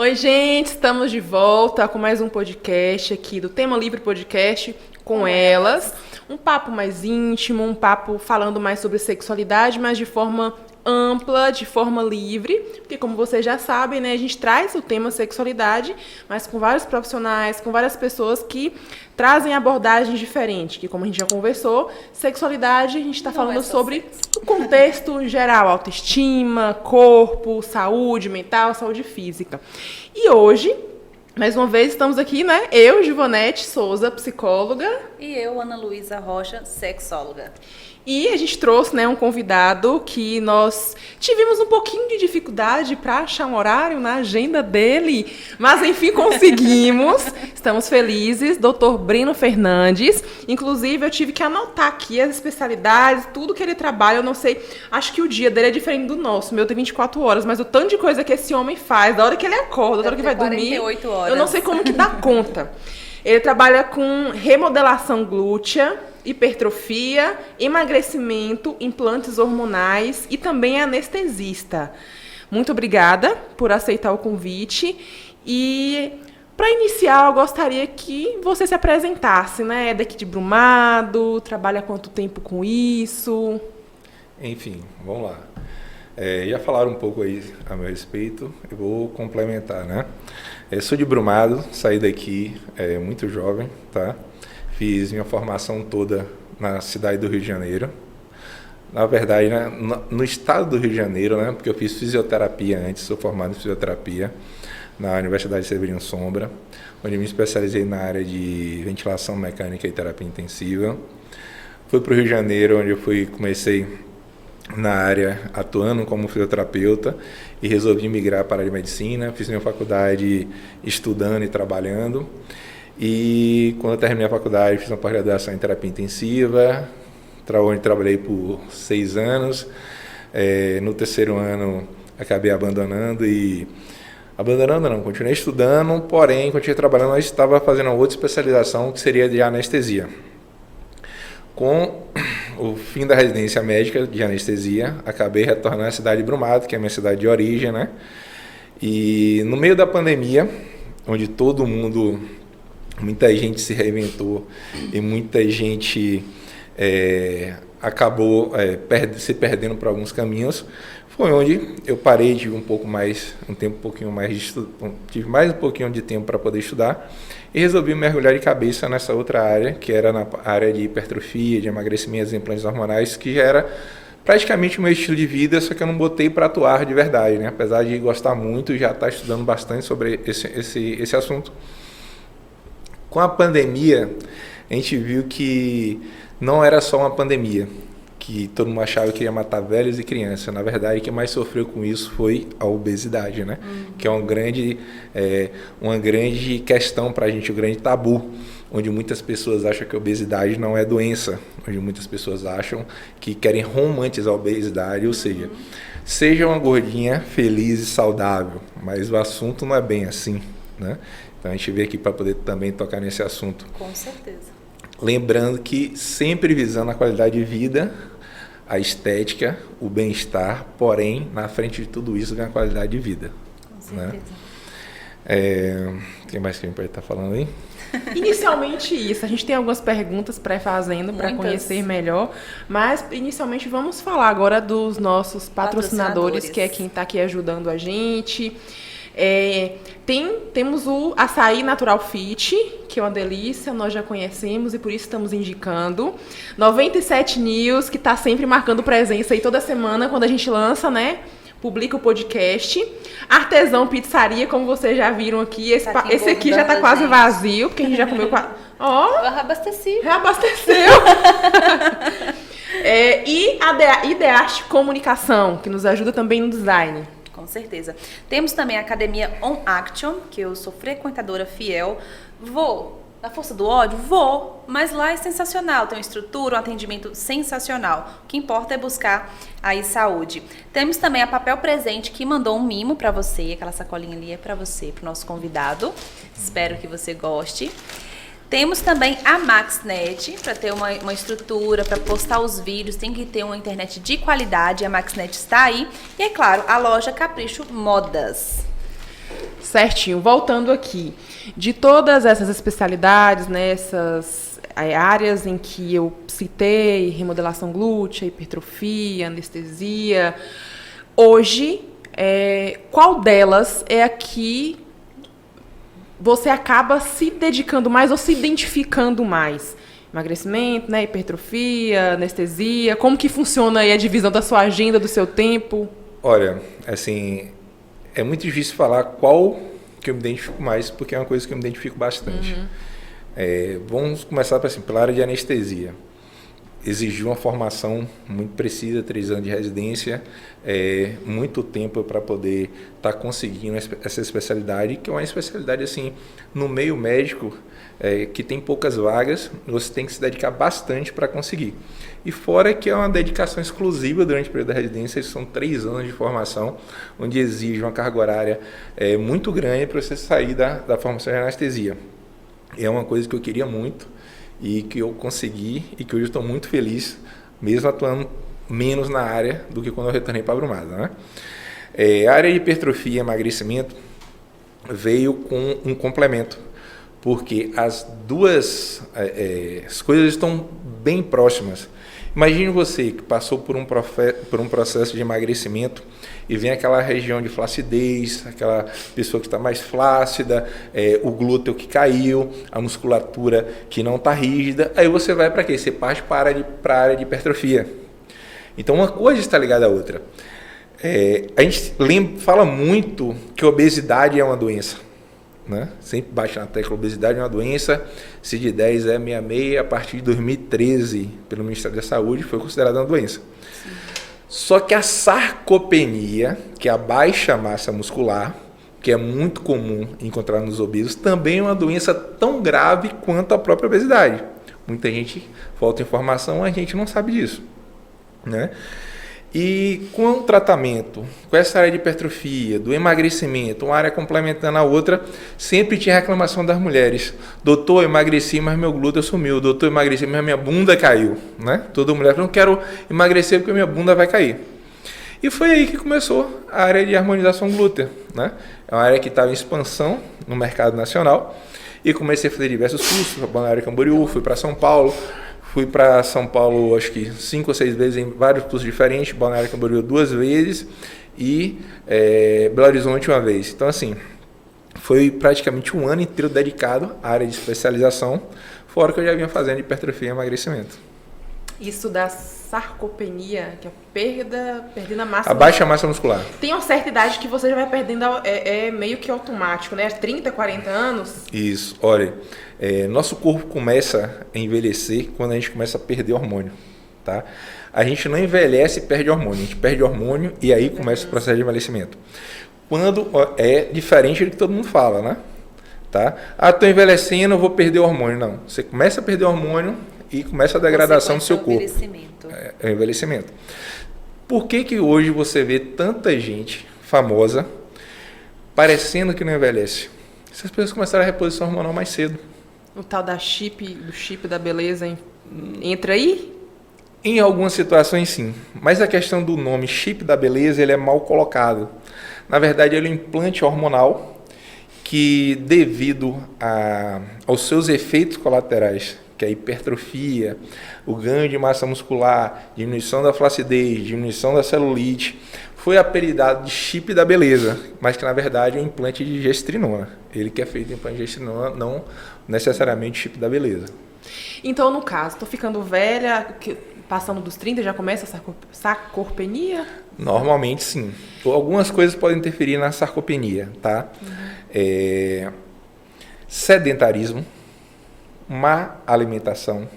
Oi, gente, estamos de volta com mais um podcast aqui do Tema Livre Podcast com elas. Um papo mais íntimo, um papo falando mais sobre sexualidade, mas de forma ampla, de forma livre, porque como vocês já sabem, né, a gente traz o tema sexualidade, mas com vários profissionais, com várias pessoas que trazem abordagens diferentes, que como a gente já conversou, sexualidade a gente está falando sobre o contexto geral, autoestima, corpo, saúde mental, saúde física. E hoje, mais uma vez, estamos aqui, né, eu, Givonete Souza, psicóloga. E eu, Ana Luísa Rocha, sexóloga. E a gente trouxe, né, um convidado que nós tivemos um pouquinho de dificuldade para achar um horário na agenda dele, mas enfim conseguimos. Estamos felizes. Dr. Breno Fernandes. Inclusive, eu tive que anotar aqui as especialidades, tudo que ele trabalha. Eu não sei, acho que o dia dele é diferente do nosso. O meu tem 24 horas, mas o tanto de coisa que esse homem faz, da hora que ele acorda, da hora que vai dormir, 48 horas. Eu não sei como que dá conta. Ele trabalha com remodelação glútea, hipertrofia, emagrecimento, implantes hormonais e também é anestesista. Muito obrigada por aceitar o convite. E para iniciar, eu gostaria que você se apresentasse, né? É daqui de Brumado, trabalha há quanto tempo com isso? Enfim, vamos lá. Já falaram um pouco aí a meu respeito, eu vou complementar, né? Eu sou de Brumado, saí daqui muito jovem, tá? Fiz minha formação toda na cidade do Rio de Janeiro. Na verdade, né, no estado do Rio de Janeiro, né, porque eu fiz fisioterapia antes, sou formado em fisioterapia na Universidade Severino Sombra, onde me especializei na área de ventilação mecânica e terapia intensiva. Fui para o Rio de Janeiro, onde eu comecei na área atuando como fisioterapeuta e resolvi migrar para a área de medicina. Fiz minha faculdade estudando e trabalhando. E quando eu terminei a faculdade, fiz uma pós-graduação em terapia intensiva, onde trabalhei por 6 anos. No terceiro ano, acabei abandonando não, continuei estudando, porém, continuei trabalhando, mas estava fazendo uma outra especialização, que seria de anestesia. Com o fim da residência médica de anestesia, acabei retornando à cidade de Brumado, que é a minha cidade de origem, né? E no meio da pandemia, onde muita gente se reinventou e muita gente acabou se perdendo por alguns caminhos, foi onde eu parei, tive um pouquinho de tempo para poder estudar e resolvi mergulhar de cabeça nessa outra área, que era na área de hipertrofia, de emagrecimento e implantes hormonais, que já era praticamente o meu estilo de vida, só que eu não botei para atuar de verdade, né? Apesar de gostar muito e já estar estudando bastante sobre esse assunto. Com a pandemia, a gente viu que não era só uma pandemia, que todo mundo achava que ia matar velhos e crianças. Na verdade, quem mais sofreu com isso foi a obesidade, né? Que é uma grande questão para a gente, um grande tabu, onde muitas pessoas acham que a obesidade não é doença, onde muitas pessoas acham que querem romantizar a obesidade, ou seja uma gordinha feliz e saudável, mas o assunto não é bem assim, né? Então a gente veio aqui para poder também tocar nesse assunto. Com certeza. Lembrando que sempre visando a qualidade de vida, a estética, o bem-estar, porém, na frente de tudo isso, vem a qualidade de vida. Com certeza. Né? Quem mais que a gente pode estar falando aí? Inicialmente isso, a gente tem algumas perguntas pré-fazendo para conhecer melhor, mas inicialmente vamos falar agora dos nossos patrocinadores, que é quem está aqui ajudando a gente. Temos o Açaí Natural Fit, que é uma delícia, nós já conhecemos e por isso estamos indicando. 97 News, que está sempre marcando presença aí toda semana quando a gente lança, né? Publica o podcast. Artesão Pizzaria, como vocês já viram aqui. Esse aqui já está quase vazio, porque a gente já comeu quase. Eu reabasteci. Reabasteceu. E a Idearte Comunicação, que nos ajuda também no design. Com certeza. Temos também a Academia On Action, que eu sou frequentadora fiel. Na força do ódio? Vou, mas lá é sensacional, tem uma estrutura, um atendimento sensacional. O que importa é buscar aí saúde. Temos também a Papel Presente, que mandou um mimo para você, aquela sacolinha ali é para você, para o nosso convidado. Espero que você goste. Temos também a MaxNet, para ter uma estrutura, para postar os vídeos, tem que ter uma internet de qualidade, a MaxNet está aí. E é claro, a loja Capricho Modas. Certinho. Voltando aqui. De todas essas especialidades, né, essas áreas em que eu citei, remodelação glútea, hipertrofia, anestesia, hoje, qual delas é a que você acaba se dedicando mais ou se identificando mais? Emagrecimento, né, hipertrofia, anestesia, como que funciona aí a divisão da sua agenda, do seu tempo? Olha, assim, é muito difícil falar qual que eu me identifico mais, porque é uma coisa que eu me identifico bastante. Vamos começar pela área de anestesia. Exigiu uma formação muito precisa, 3 anos de residência, muito tempo para poder estar conseguindo essa especialidade, que é uma especialidade assim, no meio médico, que tem poucas vagas, você tem que se dedicar bastante para conseguir. E fora que é uma dedicação exclusiva durante o período da residência, são 3 anos de formação, onde exige uma carga horária muito grande para você sair da formação de anestesia. É uma coisa que eu queria muito e que eu consegui e que hoje eu estou muito feliz, mesmo atuando menos na área do que quando eu retornei para Brumado, né? A área de hipertrofia e emagrecimento veio com um complemento, porque as duas as coisas estão bem próximas. Imagine você que passou por um processo de emagrecimento e vem aquela região de flacidez, aquela pessoa que está mais flácida, o glúteo que caiu, a musculatura que não está rígida, aí você vai para quê? Você parte para a área de hipertrofia. Então uma coisa está ligada à outra. A gente fala muito que a obesidade é uma doença, né? Sempre bate na tecla, obesidade é uma doença, CID-10 é 66, a partir de 2013, pelo Ministério da Saúde, foi considerada uma doença. Sim. Só que a sarcopenia, que é a baixa massa muscular, que é muito comum encontrar nos obesos, também é uma doença tão grave quanto a própria obesidade. Muita gente, falta informação, a gente não sabe disso, né? E com o tratamento, com essa área de hipertrofia, do emagrecimento, uma área complementando a outra, sempre tinha reclamação das mulheres. Doutor, eu emagreci, mas meu glúteo sumiu. Doutor, eu emagreci, mas minha bunda caiu. Né? Toda mulher falou, não quero emagrecer porque minha bunda vai cair. E foi aí que começou a área de harmonização glútea. Né? É uma área que estava em expansão no mercado nacional. E comecei a fazer diversos cursos, para Balneário Camboriú, fui para São Paulo. Fui para São Paulo, acho que 5 ou 6 vezes em vários cursos diferentes, Balneário Camboriú 2 vezes e Belo Horizonte 1 vez. Então, assim, foi praticamente 1 ano inteiro dedicado à área de especialização, fora que eu já vinha fazendo hipertrofia e emagrecimento. Isso da sarcopenia, que é perdendo a massa... A baixa massa muscular. Tem uma certa idade que você já vai perdendo, meio que automático, né? 30, 40 anos? Isso, olha, nosso corpo começa a envelhecer quando a gente começa a perder hormônio, tá? A gente não envelhece e perde hormônio, a gente perde hormônio e aí começa o processo de envelhecimento. Quando é diferente do que todo mundo fala, né? Tá? Estou envelhecendo, eu vou perder o hormônio. Não, você começa a perder hormônio e começa a degradação do seu corpo. É o envelhecimento. Por que hoje você vê tanta gente famosa parecendo que não envelhece? Essas pessoas começaram a reposição hormonal mais cedo. O tal do chip da beleza entra aí? Em algumas situações sim, mas a questão do nome chip da beleza ele é mal colocado. Na verdade ele é um implante hormonal que devido aos seus efeitos colaterais, que é a hipertrofia, o ganho de massa muscular, diminuição da flacidez, diminuição da celulite, foi apelidado de chip da beleza, mas que na verdade é um implante de gestrinona. Ele que é feito em implante de gestrinona, não necessariamente chip da beleza. Então, no caso, estou ficando velha, passando dos 30, já começa a sarcopenia? Normalmente sim. Algumas coisas podem interferir na sarcopenia, tá? Sedentarismo, má alimentação,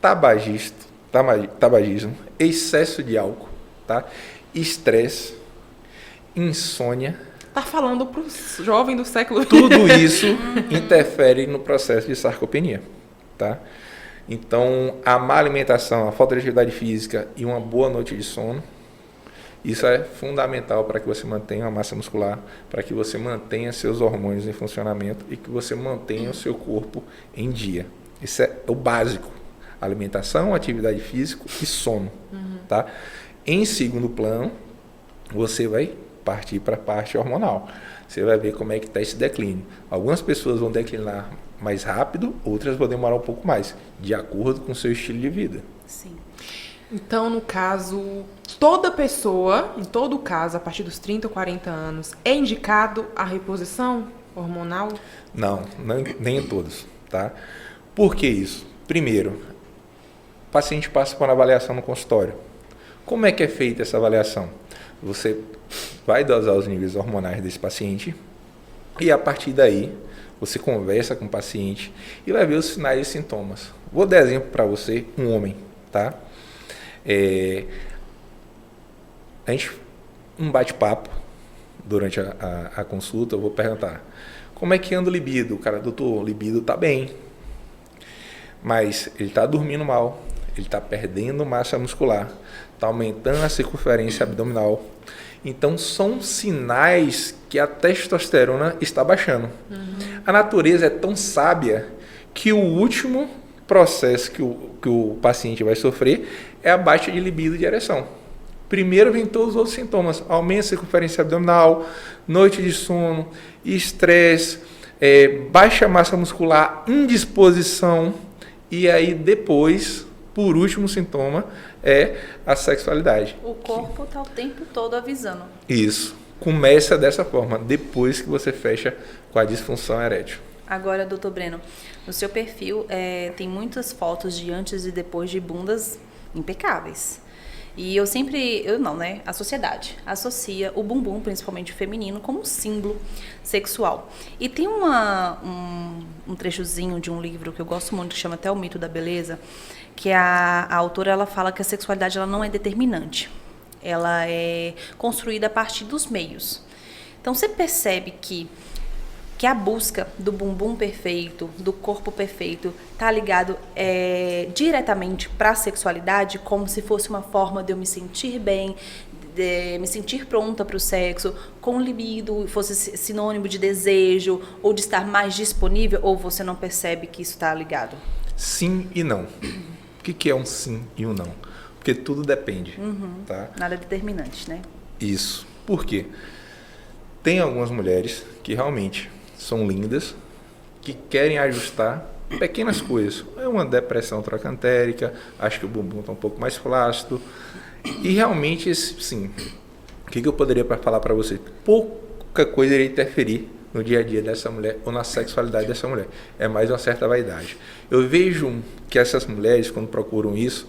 tabagismo, excesso de álcool, tá? Estresse, insônia. Tá falando para os jovens do século XX. Tudo isso interfere no processo de sarcopenia, tá? Então, a má alimentação, a falta de atividade física e uma boa noite de sono, isso é fundamental para que você mantenha a massa muscular, para que você mantenha seus hormônios em funcionamento e que você mantenha o seu corpo em dia. Isso é o básico. Alimentação, atividade física e sono, tá? Em segundo plano, você vai partir para a parte hormonal. Você vai ver como é que está esse declínio. Algumas pessoas vão declinar mais rápido, outras vão demorar um pouco mais, de acordo com o seu estilo de vida. Sim. Então, no caso, toda pessoa, em todo caso, a partir dos 30 ou 40 anos, é indicado a reposição hormonal? Não, nem em todos, tá? Por que isso? Primeiro, o paciente passa por uma avaliação no consultório. Como é que é feita essa avaliação? Você vai dosar os níveis hormonais desse paciente e, a partir daí, você conversa com o paciente e vai ver os sinais e sintomas. Vou dar exemplo para você, um homem, tá? Um bate-papo durante a consulta, eu vou perguntar: como é que anda o libido? O cara, doutor, o libido tá bem, mas ele tá dormindo mal, ele tá perdendo massa muscular, tá aumentando a circunferência abdominal. Então, são sinais que a testosterona está baixando. A natureza é tão sábia que o último processo que o paciente vai sofrer é a baixa de libido e de ereção. Primeiro vem todos os outros sintomas: aumento da circunferência abdominal, noite de sono, estresse, baixa massa muscular, indisposição, e aí depois, por último sintoma, é a sexualidade. O corpo está o tempo todo avisando. Isso. Começa dessa forma, depois que você fecha com a disfunção erétil. Agora, doutor Breno, no seu perfil tem muitas fotos de antes e depois de bundas impecáveis. E a sociedade associa o bumbum, principalmente o feminino, como um símbolo sexual. E tem um trechozinho de um livro que eu gosto muito, que chama Até o Mito da Beleza, que a autora ela fala que a sexualidade ela não é determinante. Ela é construída a partir dos meios. Então, você percebe que a busca do bumbum perfeito, do corpo perfeito, está ligado diretamente para a sexualidade, como se fosse uma forma de eu me sentir bem, de me sentir pronta para o sexo, com libido, fosse sinônimo de desejo, ou de estar mais disponível, ou você não percebe que isso está ligado? Sim e não. O que é um sim e um não? Porque tudo depende. Tá? Nada determinante, né? Isso. Por quê? Tem algumas mulheres que realmente são lindas, que querem ajustar pequenas coisas. É uma depressão trocantérica, acho que o bumbum está um pouco mais flácido. E realmente, sim, o que eu poderia falar para você? Pouca coisa iria interferir no dia a dia dessa mulher ou na sexualidade dessa mulher. É mais uma certa vaidade. Eu vejo que essas mulheres, quando procuram isso,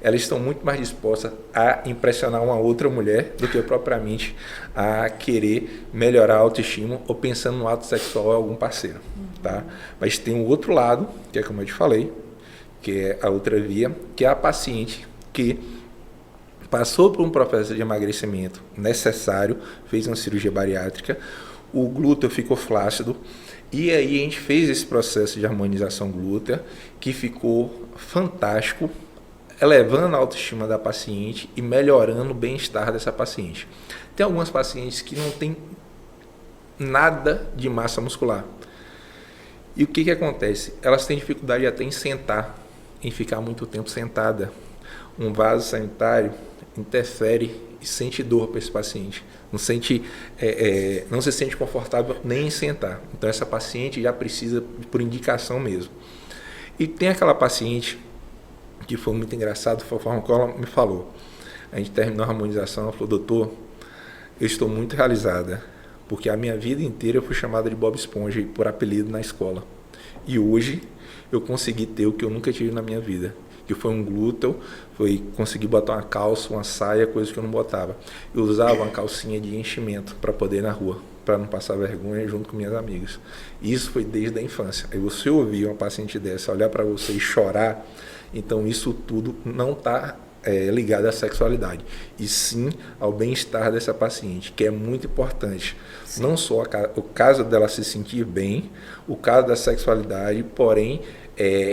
elas estão muito mais dispostas a impressionar uma outra mulher do que propriamente a querer melhorar a autoestima ou pensando no ato sexual em algum parceiro. Tá? Mas tem um outro lado, que é como eu te falei, que é a outra via, que é a paciente que passou por um processo de emagrecimento necessário, fez uma cirurgia bariátrica, o glúteo ficou flácido, e aí a gente fez esse processo de harmonização glútea, que ficou fantástico, elevando a autoestima da paciente e melhorando o bem-estar dessa paciente. Tem algumas pacientes que não têm nada de massa muscular. E o que acontece? Elas têm dificuldade até em sentar, em ficar muito tempo sentada. Um vaso sanitário interfere e sente dor para esse paciente. Não se sente confortável nem em sentar. Então essa paciente já precisa por indicação mesmo. E tem aquela paciente que foi muito engraçado, foi a forma como ela me falou. A gente terminou a harmonização, ela falou: doutor, eu estou muito realizada, porque a minha vida inteira eu fui chamada de Bob Esponja por apelido na escola. E hoje eu consegui ter o que eu nunca tive na minha vida, que foi um glúteo, foi conseguir botar uma calça, uma saia, coisa que eu não botava. Eu usava uma calcinha de enchimento para poder ir na rua, para não passar vergonha junto com minhas amigas. E isso foi desde a infância. Aí você ouvir uma paciente dessa olhar para você e chorar, então isso tudo não está ligado à sexualidade, e sim ao bem-estar dessa paciente, que é muito importante. Sim. Não só o caso dela se sentir bem, o caso da sexualidade, porém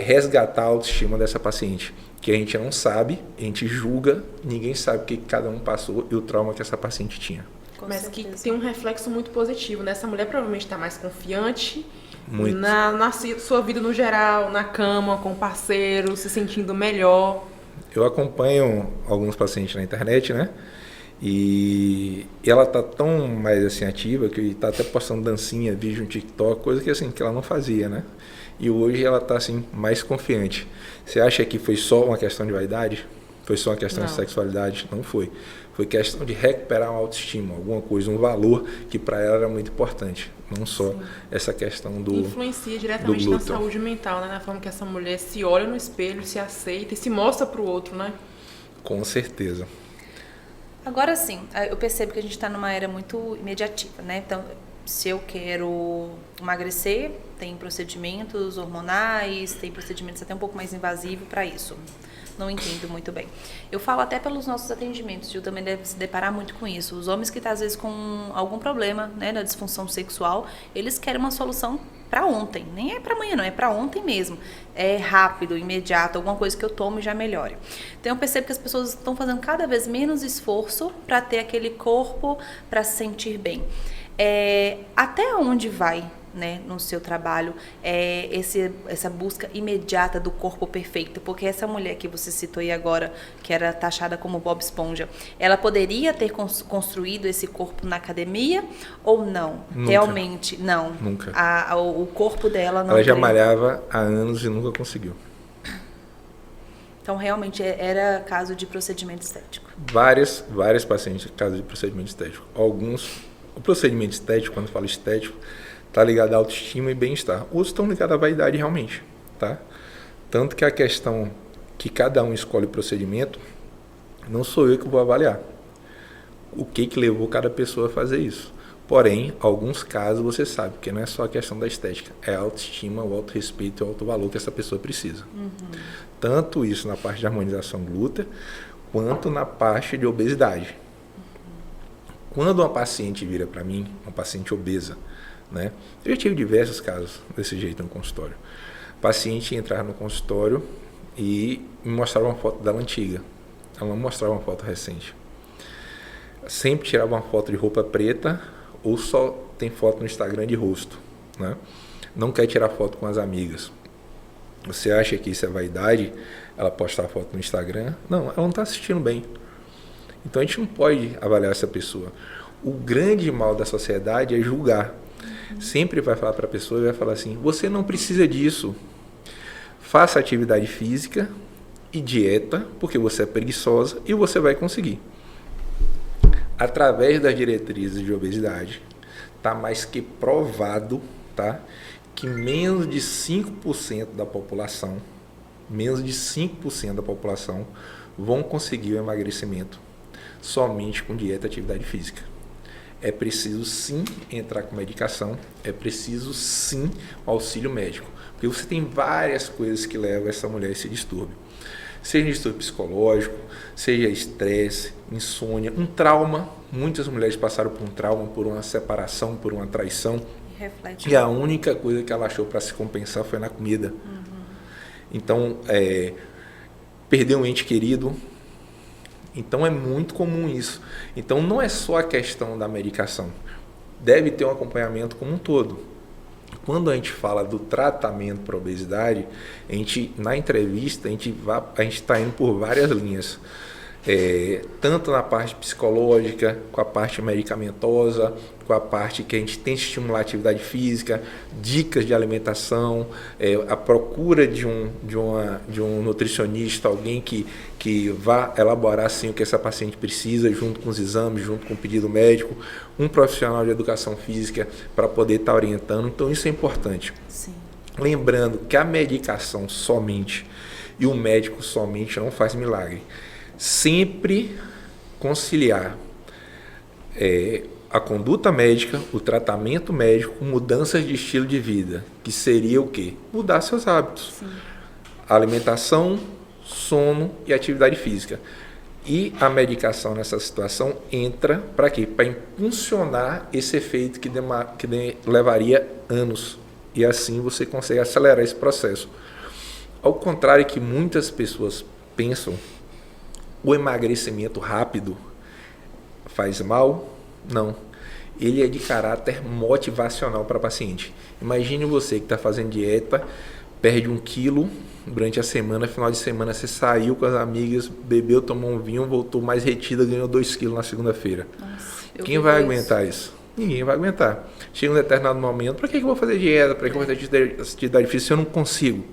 resgatar a autoestima dessa paciente, que a gente não sabe, a gente julga, ninguém sabe o que cada um passou e o trauma que essa paciente tinha. Mas que tem um reflexo muito positivo, né? Essa mulher provavelmente está mais confiante muito. Na sua vida no geral, na cama, com o parceiro, se sentindo melhor. Eu acompanho alguns pacientes na internet, né? E ela tá tão mais assim ativa que tá até postando dancinha, vídeo no TikTok, coisa que assim que ela não fazia, né? E hoje ela tá assim mais confiante. Você acha que foi só uma questão de vaidade? Foi só uma questão de sexualidade? Não foi. Foi questão de recuperar uma autoestima, alguma coisa, um valor que para ela era muito importante. Não só essa questão do influencia diretamente do na saúde mental, né? Na forma que essa mulher se olha no espelho, se aceita e se mostra pro outro, né? Com certeza. Agora sim, eu percebo que a gente está numa era muito imediativa, né? Então, se eu quero emagrecer, tem procedimentos hormonais, tem procedimentos até um pouco mais invasivos para isso. Não entendo muito bem. Eu falo até pelos nossos atendimentos, Gil também deve se deparar muito com isso. Os homens que estão, às vezes, com algum problema, né, da disfunção sexual, eles querem uma solução para ontem. Nem é para amanhã, não, é para ontem mesmo. É rápido, imediato, alguma coisa que eu tomo e já melhore. Então eu percebo que as pessoas estão fazendo cada vez menos esforço para ter aquele corpo, para se sentir bem. Até onde vai, né, no seu trabalho, essa busca imediata do corpo perfeito? Porque essa mulher que você citou aí agora, que era taxada como Bob Esponja, ela poderia ter construído esse corpo na academia ou não? Nunca. Realmente, não. Nunca. O corpo dela não... Ela já malhava há anos e nunca conseguiu. Então, realmente, era caso de procedimento estético. Várias pacientes caso de procedimento estético. O procedimento estético, quando falo estético, está ligado à autoestima e bem-estar. Outros estão ligados à vaidade realmente, tá? Tanto que a questão que cada um escolhe o procedimento, não sou eu que vou avaliar. O que levou cada pessoa a fazer isso? Porém, alguns casos você sabe que não é só a questão da estética, é a autoestima, o autorrespeito e o autovalor que essa pessoa precisa. Tanto isso na parte de harmonização glútea, quanto na parte de obesidade. Quando uma paciente vira para mim, uma paciente obesa, né? Eu já tive diversos casos desse jeito no consultório. O paciente entrava no consultório e me mostrava uma foto dela antiga. Ela não mostrava uma foto recente. Sempre tirava uma foto de roupa preta ou só tem foto no Instagram de rosto, né? Não quer tirar foto com as amigas. Você acha que isso é vaidade? Ela postar foto no Instagram? Não, ela não está assistindo bem. Então a gente não pode avaliar essa pessoa. O grande mal da sociedade é julgar. Sempre vai falar para a pessoa e vai falar assim: você não precisa disso. Faça atividade física e dieta, porque você é preguiçosa e você vai conseguir. Através das diretrizes de obesidade, está mais que provado, tá, que menos de 5% da população, vão conseguir o emagrecimento somente com dieta e atividade física. É preciso sim entrar com medicação, é preciso sim auxílio médico, porque você tem várias coisas que levam essa mulher a esse distúrbio. Seja distúrbio psicológico, seja estresse, insônia, um trauma. Muitas mulheres passaram por um trauma, por uma separação, por uma traição. E a única coisa que ela achou para se compensar foi na comida. Então, perder um ente querido. Então, é muito comum isso. Então, não é só a questão da medicação. Deve ter um acompanhamento como um todo. Quando a gente fala do tratamento para obesidade, na entrevista, a gente está indo por várias linhas. Tanto na parte psicológica, com a parte medicamentosa, com a parte que a gente tem que estimular a atividade física, dicas de alimentação, a procura de um nutricionista, alguém que vá elaborar assim, o que essa paciente precisa, junto com os exames, junto com o pedido médico, um profissional de educação física para poder estar orientando. Então isso é importante. Sim. Lembrando que a medicação somente e o médico somente não faz milagre. Sempre conciliar a conduta médica, o tratamento médico, mudanças de estilo de vida, que seria o quê? Mudar seus hábitos. Sim. Alimentação, sono e atividade física. E a medicação nessa situação entra para quê? Para impulsionar esse efeito que levaria anos. E assim você consegue acelerar esse processo. Ao contrário que muitas pessoas pensam, o emagrecimento rápido faz mal? Não. Ele é de caráter motivacional para o paciente. Imagine você que está fazendo dieta perde 1 quilo durante a semana, final de semana você saiu com as amigas, bebeu, tomou um vinho, voltou mais retida, ganhou 2 quilos na segunda-feira. Quem vai aguentar isso? Ninguém vai aguentar. Chega um determinado momento, para que eu vou fazer dieta? Para que eu vou fazer atividade física se eu não consigo?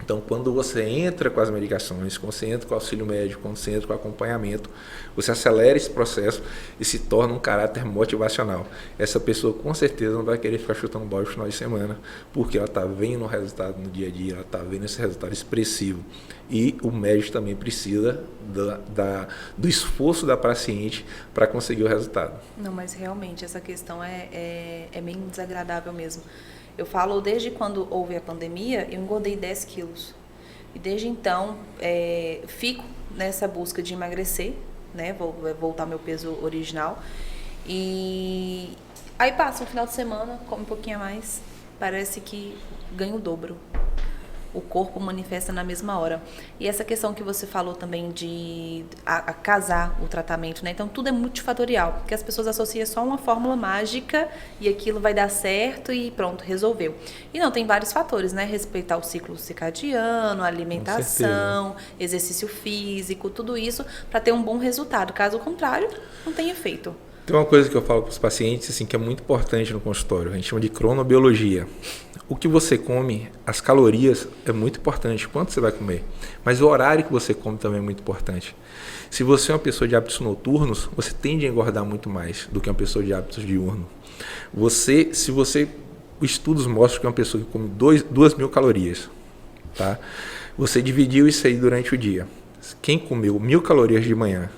Então, quando você entra com as medicações, quando você entra com o auxílio médico, quando você entra com o acompanhamento, você acelera esse processo e se torna um caráter motivacional. Essa pessoa, com certeza, não vai querer ficar chutando bola no final de semana, porque ela está vendo o resultado no dia a dia, ela está vendo esse resultado expressivo. E o médico também precisa do esforço da paciente para conseguir o resultado. Não, mas realmente essa questão é bem desagradável mesmo. Eu falo, desde quando houve a pandemia, eu engordei 10 quilos. E desde então, fico nessa busca de emagrecer, né? Voltar ao meu peso original. E aí passa um final de semana, come um pouquinho a mais, parece que ganho o dobro. O corpo manifesta na mesma hora. E essa questão que você falou também de casar o tratamento, né? Então, tudo é multifatorial, porque as pessoas associam só uma fórmula mágica e aquilo vai dar certo e pronto, resolveu. E não, tem vários fatores, né? Respeitar o ciclo circadiano, alimentação, exercício físico, tudo isso para ter um bom resultado. Caso contrário, não tem efeito. Tem uma coisa que eu falo para os pacientes assim, que é muito importante no consultório, a gente chama de cronobiologia. O que você come, as calorias, é muito importante, quanto você vai comer. Mas o horário que você come também é muito importante. Se você é uma pessoa de hábitos noturnos, você tende a engordar muito mais do que uma pessoa de hábitos diurnos. Estudos mostram que uma pessoa que come 2.000 calorias, tá? Você dividiu isso aí durante o dia. Quem comeu 1.000 calorias de manhã,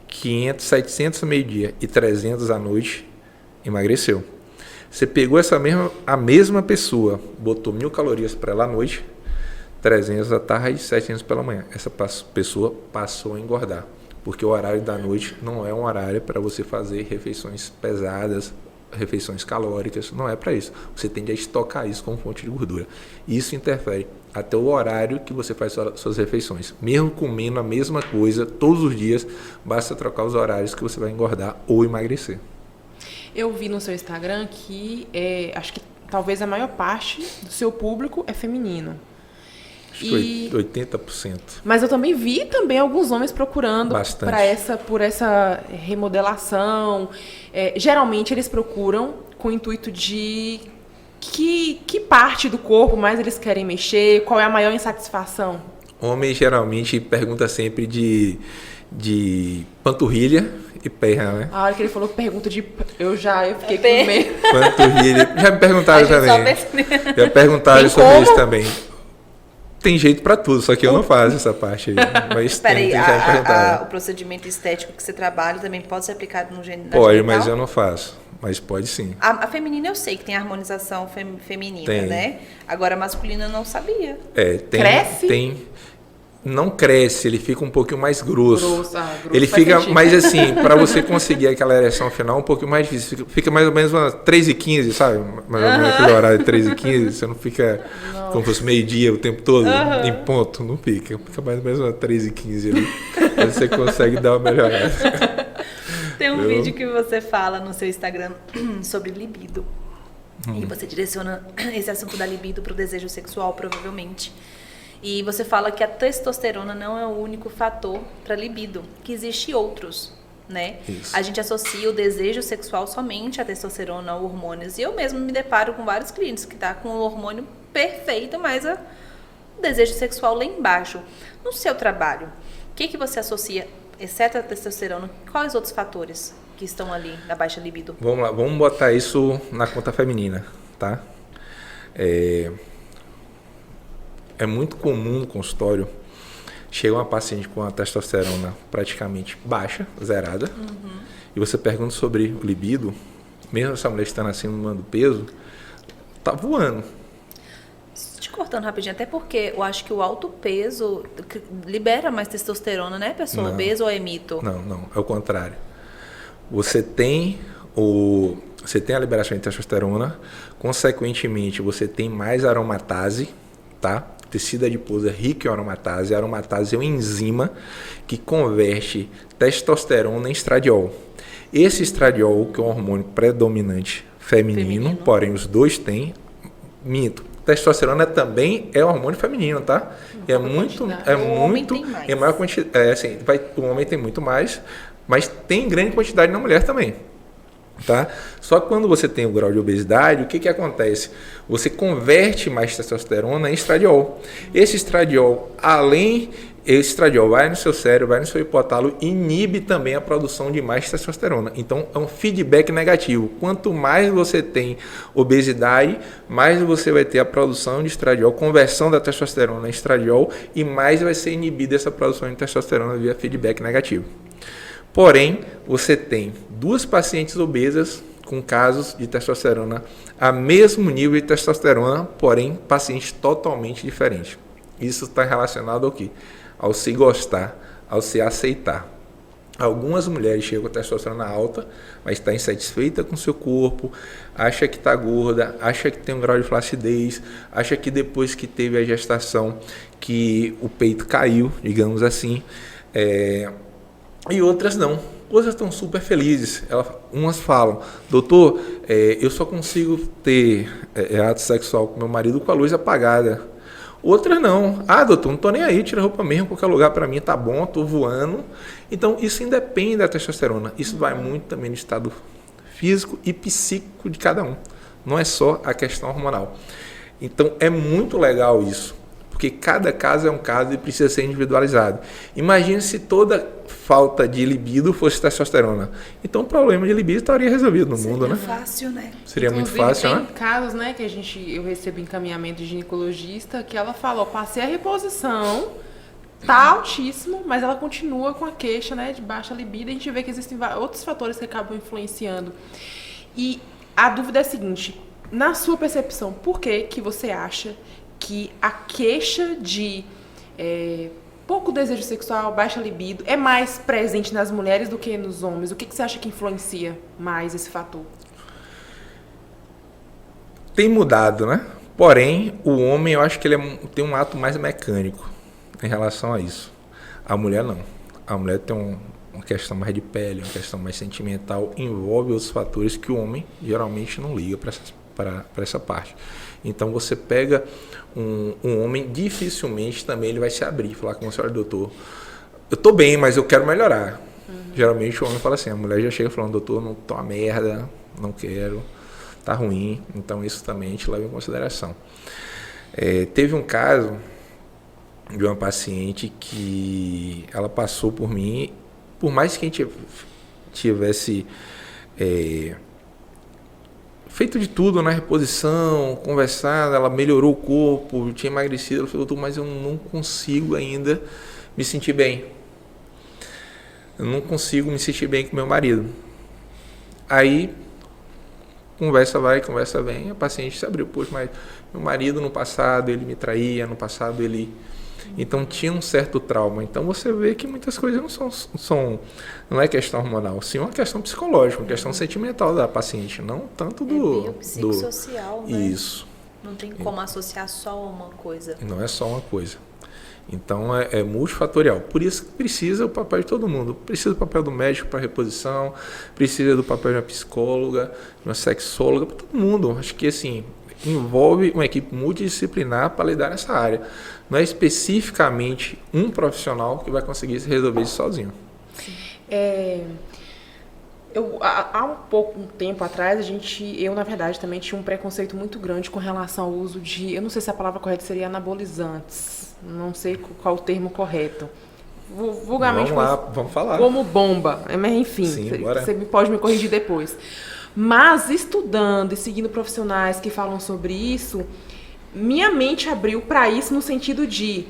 500, 700 ao meio-dia e 300 à noite, emagreceu. Você pegou a mesma pessoa, botou 1.000 calorias para ela à noite, 300 à tarde e 700 pela manhã. Essa pessoa passou a engordar, porque o horário da noite não é um horário para você fazer refeições pesadas, refeições calóricas, não é para isso. Você tende a estocar isso como fonte de gordura. Isso interfere até o horário que você faz suas refeições. Mesmo comendo a mesma coisa todos os dias, basta trocar os horários que você vai engordar ou emagrecer. Eu vi no seu Instagram que acho que talvez a maior parte do seu público é feminino. Acho que 80%. Mas eu também vi alguns homens procurando por essa remodelação. Geralmente eles procuram com o intuito de que parte do corpo mais eles querem mexer, qual é a maior insatisfação? Homem geralmente pergunta sempre de panturrilha e perna, né? A hora que ele falou pergunta eu fiquei com medo. Panturrilha. Já me perguntaram também. Já perguntaram sobre isso também. Tem jeito pra tudo, só que eu não faço essa parte aí. Mas peraí, o procedimento estético que você trabalha também pode ser aplicado no genital? Pode, mas eu não faço. Mas pode sim. A feminina eu sei que tem harmonização feminina, né? Agora a masculina eu não sabia. Cresce? Tem. Não cresce, ele fica um pouquinho mais grosso. Grosso ele fica mais assim, para você conseguir aquela ereção final, um pouquinho mais difícil. Fica mais ou menos umas 3h15, sabe? Mais ou menos aquele horário de 3h15, você não fica como se fosse meio-dia o tempo todo, em ponto, não fica. Fica mais ou menos umas 3h15 ali. Aí você consegue dar uma melhorada. Tem um vídeo que você fala no seu Instagram sobre libido. E você direciona esse assunto da libido para o desejo sexual, provavelmente. E você fala que a testosterona não é o único fator para libido, que existem outros, né? Isso. A gente associa o desejo sexual somente à testosterona, a hormônios. E eu mesmo me deparo com vários clientes que estão com o hormônio perfeito, mas o desejo sexual lá embaixo. No seu trabalho, o que você associa, exceto a testosterona, quais outros fatores que estão ali na baixa libido? Vamos lá, vamos botar isso na conta feminina, tá? É muito comum no consultório, chega uma paciente com a testosterona praticamente baixa, zerada, e você pergunta sobre o libido, mesmo essa mulher estando acima do peso, tá voando. Te cortando rapidinho, até porque eu acho que o alto peso libera mais testosterona, né, pessoa obesa ou é mito? Não, é o contrário. Você tem a liberação de testosterona, consequentemente você tem mais aromatase, tá? O tecido adiposo é rico em aromatase. A aromatase é uma enzima que converte testosterona em estradiol. Esse estradiol, que é um hormônio predominante feminino, porém os dois têm, testosterona também é hormônio feminino, tá? E é muito, O homem tem mais. é maior quantidade, assim, o homem tem muito mais, mas tem grande quantidade na mulher também. Tá? Só que quando você tem o grau de obesidade, o que acontece? Você converte mais testosterona em estradiol. Esse estradiol vai no seu cérebro, vai no seu hipotálamo e inibe também a produção de mais testosterona. Então é um feedback negativo. Quanto mais você tem obesidade, mais você vai ter a produção de estradiol, conversão da testosterona em estradiol, e mais vai ser inibida essa produção de testosterona via feedback negativo. Porém, você tem 2 pacientes obesas com casos de testosterona a mesmo nível de testosterona, porém pacientes totalmente diferentes. Isso está relacionado ao quê? Ao se gostar, ao se aceitar. Algumas mulheres chegam com testosterona alta, mas está insatisfeita com seu corpo, acha que está gorda, acha que tem um grau de flacidez, acha que depois que teve a gestação que o peito caiu, digamos assim, e outras não. Outras estão super felizes. Umas falam, doutor, eu só consigo ter ato sexual com meu marido com a luz apagada. Outras não. Doutor, não tô nem aí, tira a roupa mesmo, qualquer lugar para mim tá bom, tô voando. Então, isso independe da testosterona. Isso vai muito também no estado físico e psíquico de cada um. Não é só a questão hormonal. Então, é muito legal isso. Porque cada caso é um caso e precisa ser individualizado. Imagine se toda falta de libido fosse testosterona. Então o problema de libido estaria resolvido no mundo, né? Seria fácil, né? Seria muito Inclusive, fácil, tem né? casos, né, que eu recebo encaminhamento de ginecologista, que ela falou, passei a reposição, tá altíssimo, mas ela continua com a queixa, né, de baixa libido. A gente vê que existem outros fatores que acabam influenciando. E a dúvida é a seguinte, na sua percepção, por que você acha que a queixa de pouco desejo sexual, baixa libido, é mais presente nas mulheres do que nos homens? O que você acha que influencia mais esse fator? Tem mudado, né? Porém, o homem, eu acho que ele tem um ato mais mecânico em relação a isso. A mulher não. A mulher tem uma questão mais de pele, uma questão mais sentimental, envolve outros fatores que o homem geralmente não liga para essa parte. Então você pega um homem, dificilmente também ele vai se abrir e falar com a senhora, doutor, eu tô bem, mas eu quero melhorar. Geralmente o homem fala assim, a mulher já chega falando, doutor, não tô uma merda, não quero, tá ruim. Então isso também a gente leva em consideração. Teve um caso de uma paciente que ela passou por mim, por mais que a gente tivesse feito de tudo na reposição, conversado, ela melhorou o corpo, tinha emagrecido, ela falou, doutor, mas eu não consigo ainda me sentir bem. Eu não consigo me sentir bem com meu marido. Aí, conversa vai, conversa vem, a paciente se abriu, poxa, mas meu marido no passado ele me traía, no passado ele... Então tinha um certo trauma. Então você vê que muitas coisas não é questão hormonal, sim uma questão psicológica, uma questão sentimental da paciente, não tanto do psicossocial, né? Isso. Não tem como associar só uma coisa. Não é só uma coisa. Então é multifatorial. Por isso que precisa o papel de todo mundo. Precisa do papel do médico para reposição, precisa do papel de uma psicóloga, de uma sexóloga, para todo mundo. Acho que assim envolve uma equipe multidisciplinar para lidar nessa área. Não é especificamente um profissional que vai conseguir resolver isso sozinho. Há um tempo atrás, eu na verdade também tinha um preconceito muito grande com relação ao uso de, eu não sei se a palavra correta seria anabolizantes, não sei qual o termo correto. Vulgarmente, vamos falar. Como bomba, mas enfim, você pode me corrigir depois. Mas estudando e seguindo profissionais que falam sobre isso, minha mente abriu para isso no sentido de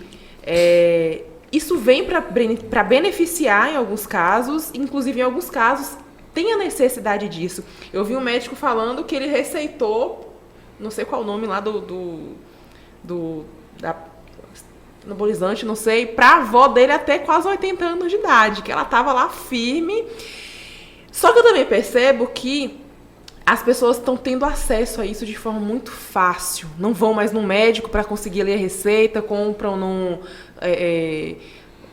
isso vem para beneficiar em alguns casos, inclusive em alguns casos tem a necessidade disso. Eu vi um médico falando que ele receitou, não sei qual o nome lá da anabolizante, não sei, para a avó dele até quase 80 anos de idade, que ela estava lá firme. Só que eu também percebo que as pessoas estão tendo acesso a isso de forma muito fácil. Não vão mais no médico para conseguir ler a receita, compram num...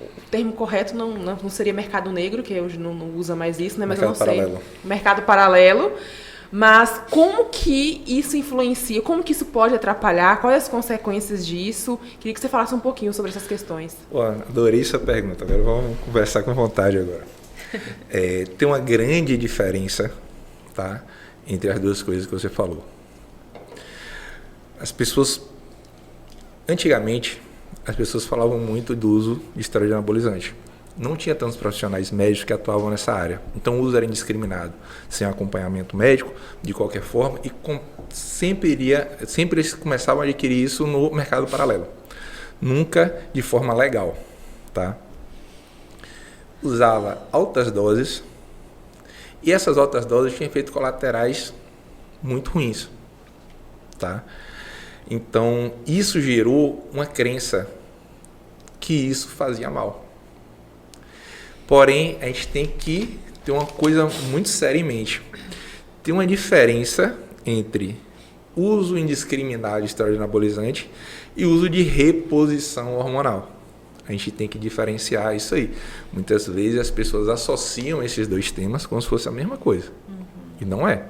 o termo correto não seria mercado negro, que hoje não usa mais isso, né? Mas mercado eu não sei. Paralelo. Mercado paralelo. Mas como que isso influencia? Como que isso pode atrapalhar? Quais as consequências disso? Queria que você falasse um pouquinho sobre essas questões. Pô, adorei essa pergunta. Agora vamos conversar com vontade agora. Tem uma grande diferença, tá, entre as duas coisas que você falou. As pessoas, antigamente, as pessoas falavam muito do uso de esteroide anabolizante. Não tinha tantos profissionais médicos que atuavam nessa área. Então o uso era indiscriminado, sem acompanhamento médico, de qualquer forma, e sempre eles começavam a adquirir isso no mercado paralelo. Nunca de forma legal, tá? Usava altas doses, e essas altas doses tinham efeitos colaterais muito ruins, tá? Então, isso gerou uma crença que isso fazia mal. Porém, a gente tem que ter uma coisa muito séria em mente. Tem uma diferença entre uso indiscriminado de esteroide anabolizante e uso de reposição hormonal. A gente tem que diferenciar isso aí. Muitas vezes as pessoas associam esses dois temas como se fosse a mesma coisa. E não é.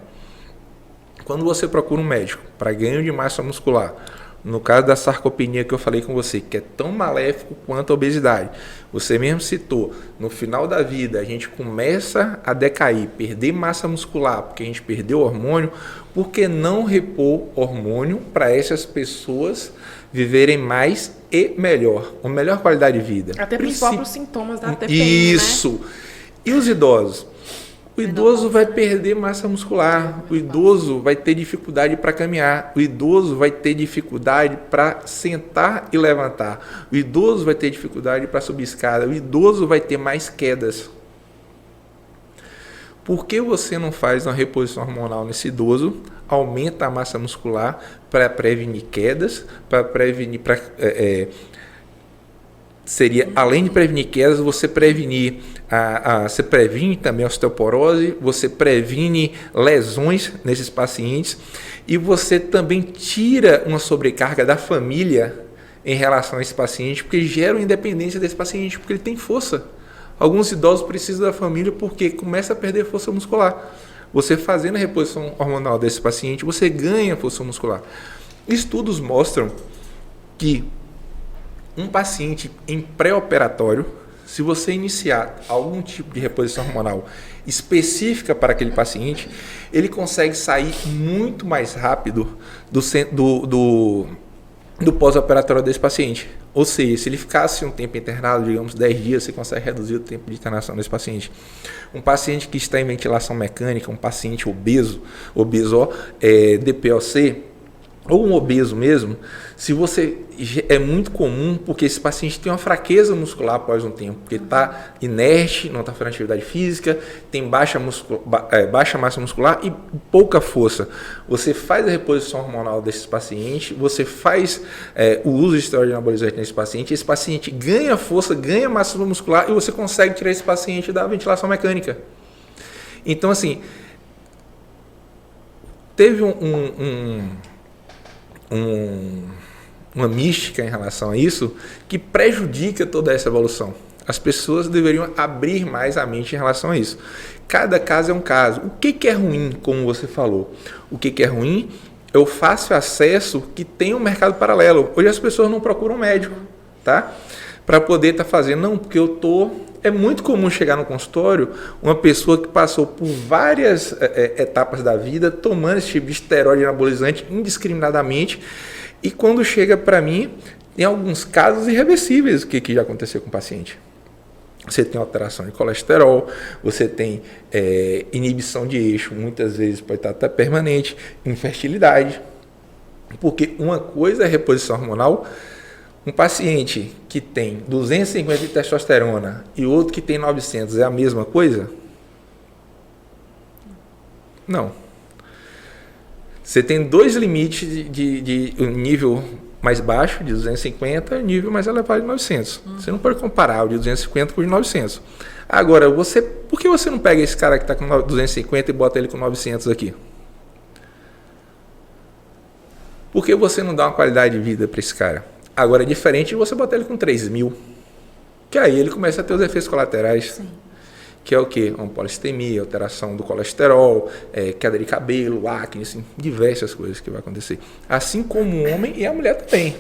Quando você procura um médico para ganho de massa muscular, no caso da sarcopenia que eu falei com você, que é tão maléfico quanto a obesidade, você mesmo citou, no final da vida a gente começa a decair, perder massa muscular, porque a gente perdeu hormônio, por que não repor hormônio para essas pessoas viverem mais e melhor, com melhor qualidade de vida? Até para os próprios sintomas da TPM, Isso! Né? E os idosos? O idoso vai perder massa muscular, o idoso vai ter dificuldade para caminhar, o idoso vai ter dificuldade para sentar e levantar, o idoso vai ter dificuldade para subir escada, o idoso vai ter mais quedas. Por que você não faz uma reposição hormonal nesse idoso? Aumenta a massa muscular para prevenir quedas, para prevenir... seria, além de prevenir quedas, você prevenir você previne também a osteoporose, você previne lesões nesses pacientes e você também tira uma sobrecarga da família em relação a esse paciente, porque gera uma independência desse paciente, porque ele tem força. Alguns idosos precisam da família porque começa a perder força muscular. Você fazendo a reposição hormonal desse paciente, você ganha força muscular. Estudos mostram que um paciente em pré-operatório, se você iniciar algum tipo de reposição hormonal específica para aquele paciente, ele consegue sair muito mais rápido do pós-operatório desse paciente. Ou seja, se ele ficasse um tempo internado, digamos 10 dias, você consegue reduzir o tempo de internação desse paciente. Um paciente que está em ventilação mecânica, um paciente obeso DPOC, ou um obeso mesmo, é muito comum porque esse paciente tem uma fraqueza muscular após um tempo, porque está inerte, não está fazendo atividade física, tem baixa massa muscular e pouca força. Você faz a reposição hormonal desses pacientes, você faz o uso de esteroide anabolizante nesse paciente, esse paciente ganha força, ganha massa muscular e você consegue tirar esse paciente da ventilação mecânica. Então, assim, teve uma mística em relação a isso que prejudica toda essa evolução. As pessoas deveriam abrir mais a mente em relação a isso. Cada caso é um caso. O que é ruim, como você falou? O que é ruim é o fácil acesso que tem um mercado paralelo. Hoje as pessoas não procuram médico, tá? Para poder estar fazendo, não, porque é muito comum chegar no consultório uma pessoa que passou por várias etapas da vida tomando esse tipo de esteroide anabolizante indiscriminadamente e quando chega para mim, tem alguns casos irreversíveis que já aconteceu com o paciente. Você tem alteração de colesterol, você tem inibição de eixo, muitas vezes pode estar até permanente, infertilidade. Porque uma coisa é reposição hormonal. Um paciente que tem 250 de testosterona e outro que tem 900 é a mesma coisa? Não. Você tem dois limites de nível mais baixo, de 250, e nível mais elevado de 900. Você não pode comparar o de 250 com o de 900. Agora, por que você não pega esse cara que está com 250 e bota ele com 900 aqui? Por que você não dá uma qualidade de vida para esse cara? Agora é diferente de você botar ele com 3.000, que aí ele começa a ter os efeitos colaterais. Sim. que é o quê? Uma polissemia, alteração do colesterol, queda de cabelo, acne, assim, diversas coisas que vai acontecer. Assim como o homem e a mulher também.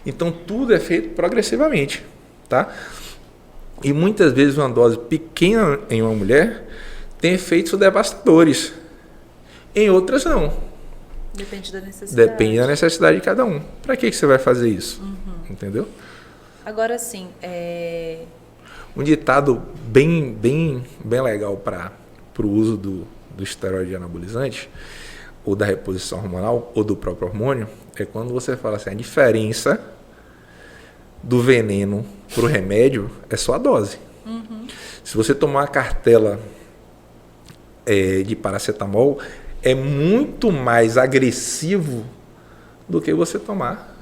Então, tudo é feito progressivamente, tá? E muitas vezes uma dose pequena em uma mulher tem efeitos devastadores. Em outras, não. Depende da necessidade. Depende da necessidade de cada um. Para que você vai fazer isso? Entendeu? Agora, sim, Um ditado bem legal para o uso do esteroide anabolizante, ou da reposição hormonal, ou do próprio hormônio, é quando você fala assim, a diferença do veneno para o remédio é só a dose. Se você tomar uma cartela de paracetamol, é muito mais agressivo do que você tomar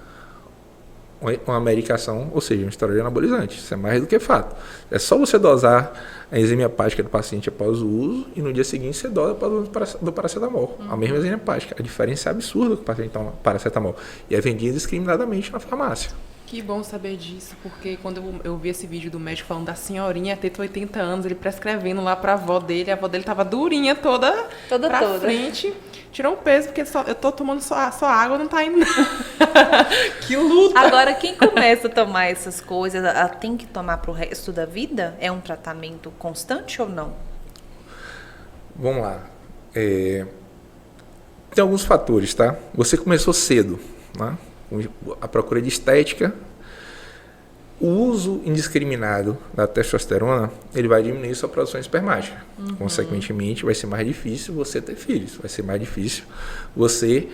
uma medicação, ou seja, um esteroide anabolizante. Isso é mais do que fato. É só você dosar a enzima hepática do paciente após o uso e no dia seguinte você dosa após o uso do paracetamol. A mesma enzima hepática. A diferença é absurda que o paciente toma paracetamol. E é vendido discriminadamente na farmácia. Que bom saber disso, porque quando eu vi esse vídeo do médico falando da senhorinha ter 80 anos, ele prescrevendo lá pra avó dele, a avó dele tava durinha toda pra frente. Tirou um peso, porque eu tô tomando só água, não tá indo. Que luta! Agora, quem começa a tomar essas coisas, ela tem que tomar pro resto da vida? É um tratamento constante ou não? Vamos lá. Tem alguns fatores, tá? Você começou cedo, né? A procura de estética, o uso indiscriminado da testosterona, ele vai diminuir sua produção espermática. Consequentemente, vai ser mais difícil você ter filhos, vai ser mais difícil você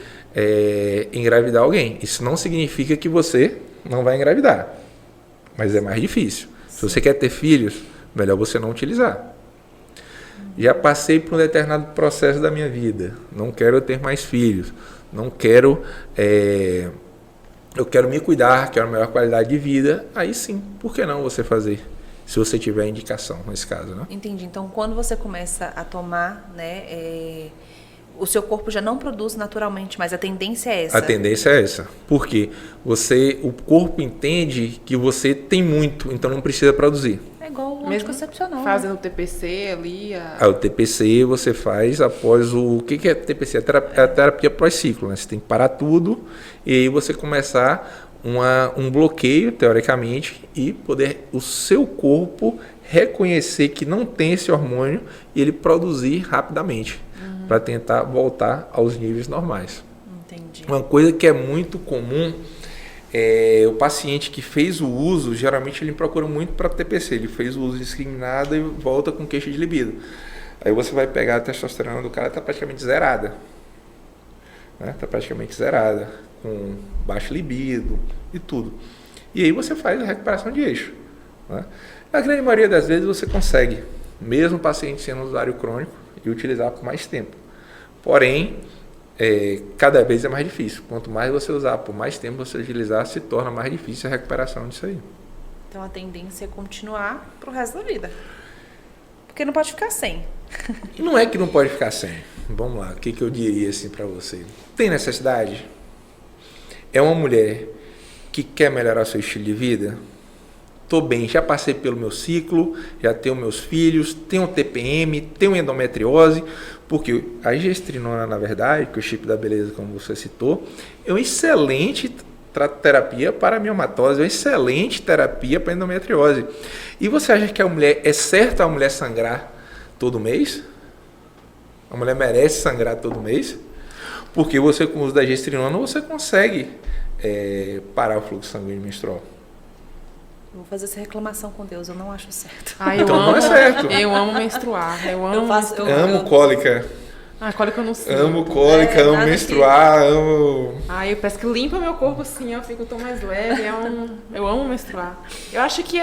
engravidar alguém. Isso não significa que você não vai engravidar, mas é mais difícil. Se você quer ter filhos, melhor você não utilizar. Já passei por um determinado processo da minha vida, não quero ter mais filhos, não quero... eu quero me cuidar, quero melhor qualidade de vida, aí sim, por que não você fazer? Se você tiver indicação, nesse caso, né? Entendi. Então, quando você começa a tomar, né, o seu corpo já não produz naturalmente, mas a tendência é essa. A tendência é essa. Porque o corpo entende que você tem muito, então não precisa produzir. É igual o Mesmo anticoncepcional. fazendo o TPC ali. O TPC você faz após o que é TPC? É a terapia pós-ciclo, né? Você tem que parar tudo e aí você começar um bloqueio, teoricamente, e poder o seu corpo reconhecer que não tem esse hormônio e ele produzir rapidamente para tentar voltar aos níveis normais. Entendi. Uma coisa que é muito comum o paciente que fez o uso, geralmente ele procura muito para TPC, ele fez o uso indiscriminado e volta com queixa de libido. Aí você vai pegar a testosterona do cara, está praticamente zerada. Está praticamente zerada, com baixo libido e tudo. E aí você faz a recuperação de eixo. Né? Na grande maioria das vezes você consegue, mesmo o paciente sendo usuário crônico, e utilizar por mais tempo. Porém, cada vez é mais difícil. Quanto mais você usar por mais tempo você utilizar, se torna mais difícil a recuperação disso aí. Então a tendência é continuar pro resto da vida. Porque não pode ficar sem. E não é que não pode ficar sem. Vamos lá, o que eu diria assim para você? Tem necessidade? É uma mulher que quer melhorar seu estilo de vida? Tô bem, já passei pelo meu ciclo, já tenho meus filhos, tenho TPM, tenho endometriose, porque a gestrinona, na verdade, que é o chip da beleza, como você citou, é uma excelente terapia para miomatose, é uma excelente terapia para endometriose. E você acha que é certo a mulher sangrar todo mês? A mulher merece sangrar todo mês? Porque você, com o uso da gestrinona, você consegue parar o fluxo sanguíneo menstrual. Vou fazer essa reclamação com Deus, eu não acho certo. Então não é certo. Eu amo menstruar. Eu amo cólica. Cólica eu não sei. Amo cólica, amo menstruar, amo... Parece que limpa meu corpo assim, eu tô mais leve. Eu amo menstruar. Eu acho que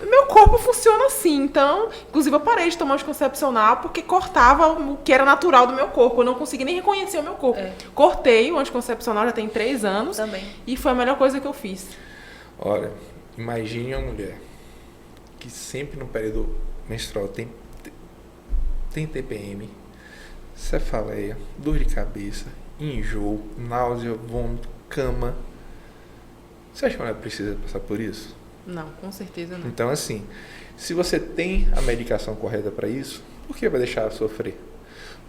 meu corpo funciona assim, então... Inclusive eu parei de tomar anticoncepcional porque cortava o que era natural do meu corpo. Eu não conseguia nem reconhecer o meu corpo. Cortei o anticoncepcional, já tem 3 anos. Também. E foi a melhor coisa que eu fiz. Olha, imagine uma mulher que sempre no período menstrual tem TPM, cefaleia, dor de cabeça, enjoo, náusea, vômito, cama. Você acha que ela precisa passar por isso? Não, com certeza não. Então, assim, se você tem a medicação correta para isso, por que vai deixar sofrer?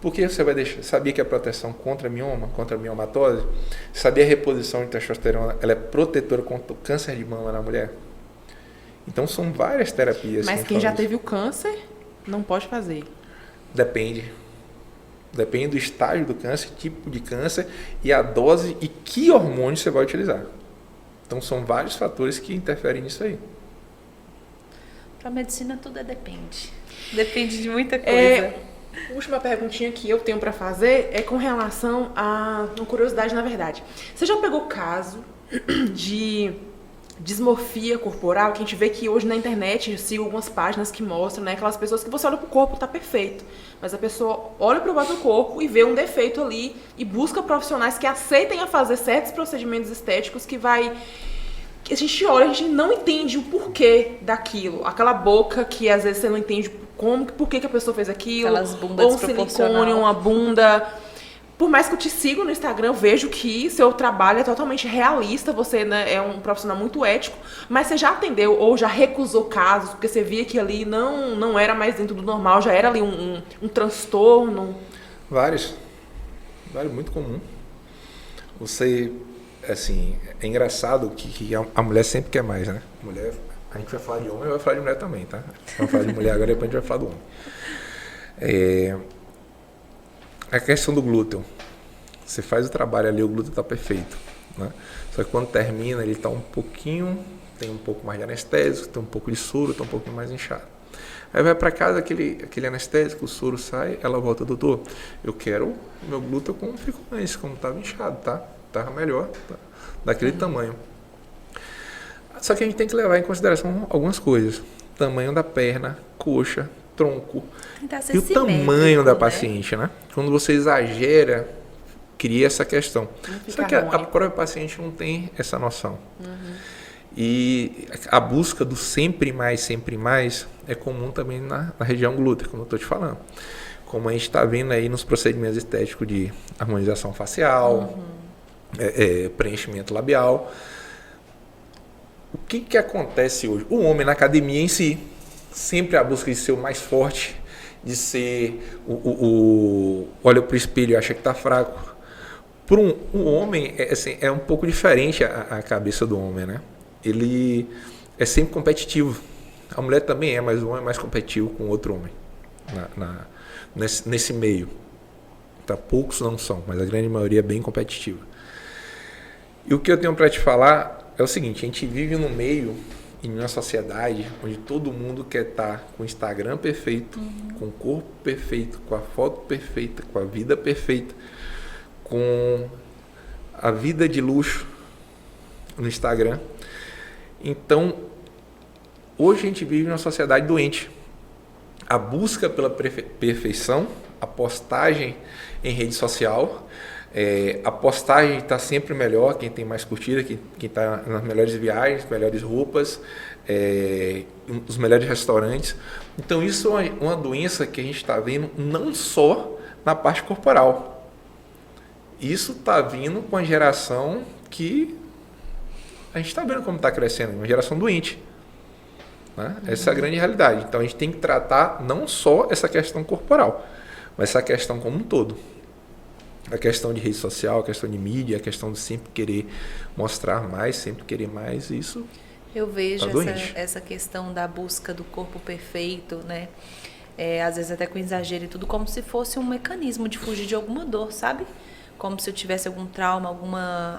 Por que você vai deixar? Sabia que a proteção contra mioma, contra a miomatose, sabia a reposição de testosterona, ela é protetora contra o câncer de mama na mulher? Então, são várias terapias. Mas quem já teve o câncer não pode fazer. Depende. Depende do estágio do câncer, tipo de câncer e a dose e que hormônio você vai utilizar. Então, são vários fatores que interferem nisso aí. Para medicina, tudo depende. Depende de muita coisa. A última perguntinha que eu tenho para fazer é com relação a uma curiosidade, na verdade. Você já pegou caso de dismorfia corporal, que a gente vê que hoje na internet, eu sigo algumas páginas que mostram, né, aquelas pessoas que você olha pro corpo, tá perfeito, mas a pessoa olha pro próprio corpo e vê um defeito ali e busca profissionais que aceitem a fazer certos procedimentos estéticos que a gente olha, a gente não entende o porquê daquilo. Aquela boca que às vezes você não entende por que a pessoa fez aquilo. Aquelas bundas ou um silicone, uma bunda. Por mais que eu te siga no Instagram, eu vejo que seu trabalho é totalmente realista, você, né, é um profissional muito ético, mas você já atendeu ou já recusou casos, porque você via que ali não era mais dentro do normal, já era ali um transtorno? Vários, muito comum. Você, assim, é engraçado que a mulher sempre quer mais, né? Mulher, a gente vai falar de homem e vai falar de mulher também, tá? Vamos falar de mulher agora, depois a gente vai falar do homem. A questão do glúteo. Você faz o trabalho ali, o glúteo está perfeito, né? Só que quando termina, ele está um pouquinho, tem um pouco mais de anestésico, tem um pouco de soro, está um pouquinho mais inchado. Aí vai para casa, aquele anestésico, o soro sai, ela volta, doutor, eu quero o meu glúteo como ficou antes, como estava inchado, tá? Tava melhor, tá? Daquele tamanho. Só que a gente tem que levar em consideração algumas coisas. Tamanho da perna, coxa, tronco e o tamanho da paciente, né? Quando você exagera, cria essa questão. Só que a própria paciente não tem essa noção. E a busca do sempre mais é comum também na região glútea, como eu estou te falando. Como a gente está vendo aí nos procedimentos estéticos de harmonização facial, preenchimento labial. O que acontece hoje? O homem na academia em si, sempre a busca de ser o mais forte, de ser olha para o espelho e acha que está fraco. Para um homem, é um pouco diferente a cabeça do homem, né? Ele é sempre competitivo. A mulher também é, mas o homem é mais competitivo com outro homem nesse meio. Tá? Poucos não são, mas a grande maioria é bem competitiva. E o que eu tenho para te falar é o seguinte: a gente vive num meio, em uma sociedade onde todo mundo quer estar com o Instagram perfeito, com o corpo perfeito, com a foto perfeita, com a vida perfeita, com a vida de luxo no Instagram. Então, hoje a gente vive numa sociedade doente. A busca pela perfeição, a postagem em rede social, a postagem está sempre melhor, quem tem mais curtida, quem está nas melhores viagens, melhores roupas, os melhores restaurantes. Então isso é uma doença que a gente está vendo não só na parte corporal. Isso está vindo com a geração que a gente está vendo como está crescendo, uma geração doente. Né? Essa é a grande realidade. Então a gente tem que tratar não só essa questão corporal, mas essa questão como um todo. A questão de rede social, a questão de mídia, a questão de sempre querer mostrar mais, sempre querer mais, isso. Eu vejo essa questão da busca do corpo perfeito, né? Às vezes até com exagero e tudo, como se fosse um mecanismo de fugir de alguma dor, sabe? Como se eu tivesse algum trauma,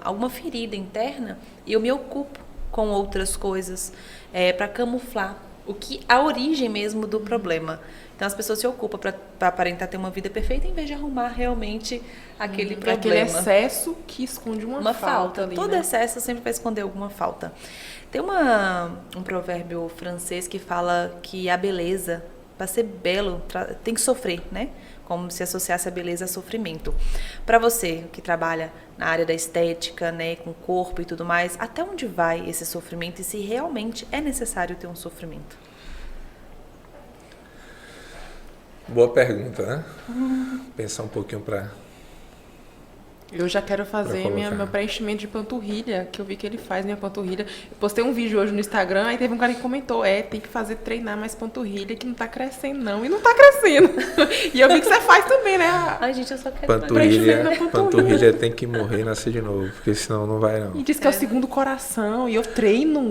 alguma ferida interna, e eu me ocupo com outras coisas para camuflar a origem mesmo do problema. Então as pessoas se ocupam para aparentar ter uma vida perfeita em vez de arrumar realmente aquele problema. Aquele excesso que esconde uma falta ali, Todo né? excesso sempre vai esconder alguma falta. Tem um provérbio francês que fala que a beleza, para ser belo, tem que sofrer, né? Como se associasse a beleza a sofrimento. Para você que trabalha na área da estética, né, com o corpo e tudo mais, até onde vai esse sofrimento e se realmente é necessário ter um sofrimento? Boa pergunta, né? Pensar um pouquinho para Eu já quero fazer meu preenchimento de panturrilha, que eu vi que ele faz minha panturrilha. Eu postei um vídeo hoje no Instagram, aí teve um cara que comentou, tem que treinar mais panturrilha, que não tá crescendo não. E não tá crescendo. E eu vi que você faz também, né? Ai, gente, eu só quero panturrilha tem que morrer e nascer de novo, porque senão não vai não. E diz que é o segundo coração, e eu treino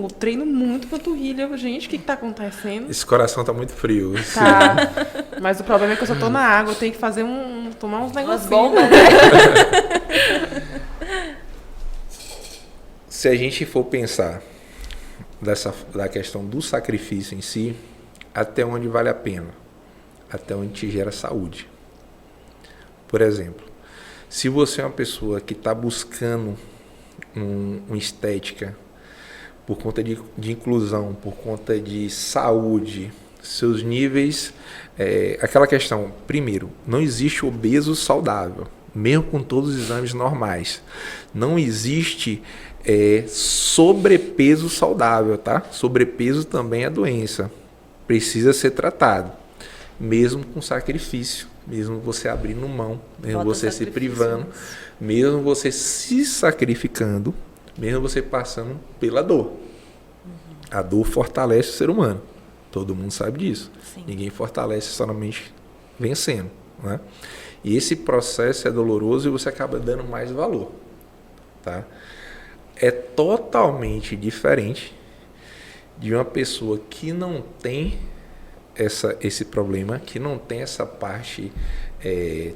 muito panturrilha. Gente, o que tá acontecendo? Esse coração tá muito frio. Tá, mas o problema é que eu só tô na água, eu tenho que fazer tomar uns negocinhos. Bombas, Se a gente for pensar da questão do sacrifício em si, até onde vale a pena? Até onde te gera saúde. Por exemplo, se você é uma pessoa que está buscando uma estética por conta de inclusão, por conta de saúde, seus níveis, aquela questão, primeiro, não existe obeso saudável, mesmo com todos os exames normais. Não existe sobrepeso saudável, tá? Sobrepeso também é doença, precisa ser tratado, mesmo com sacrifício, mesmo você abrindo mão, mesmo você se privando, mesmo você se sacrificando, mesmo você passando pela dor. A dor fortalece o ser humano. Todo mundo sabe disso. Sim. Ninguém fortalece somente vencendo, né? E esse processo é doloroso e você acaba dando mais valor, tá? É totalmente diferente de uma pessoa que não tem esse problema, que não tem essa parte,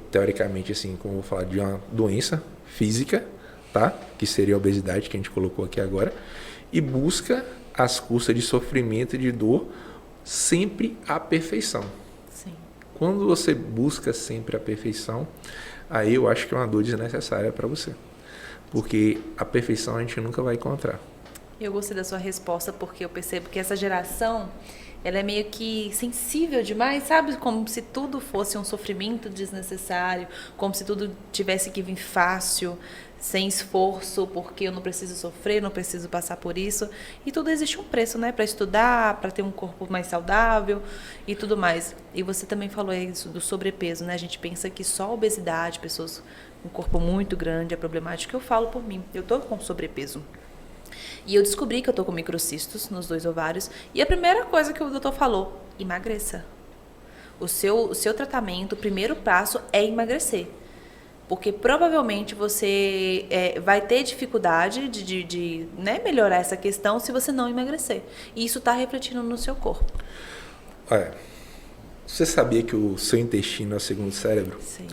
teoricamente, assim, como eu vou falar, de uma doença física, tá? Que seria a obesidade, que a gente colocou aqui agora, e busca, às custas de sofrimento e de dor, sempre a perfeição. Sim. Quando você busca sempre a perfeição, aí eu acho que é uma dor desnecessária para você. Porque a perfeição a gente nunca vai encontrar. Eu gostei da sua resposta, porque eu percebo que essa geração, ela é meio que sensível demais, sabe? Como se tudo fosse um sofrimento desnecessário, como se tudo tivesse que vir fácil, sem esforço, porque eu não preciso sofrer, não preciso passar por isso. E tudo existe um preço, né? Para estudar, para ter um corpo mais saudável e tudo mais. E você também falou isso do sobrepeso, né? A gente pensa que só a obesidade, pessoas com um corpo muito grande é problemático. Eu falo por mim, eu tô com sobrepeso. E eu descobri que eu tô com microcistos nos 2 ovários. E a primeira coisa que o doutor falou, emagreça. O seu tratamento, o primeiro passo é emagrecer. Porque provavelmente você vai ter dificuldade de melhorar essa questão se você não emagrecer. E isso está refletindo no seu corpo. Você sabia que o seu intestino é o segundo cérebro? Sim.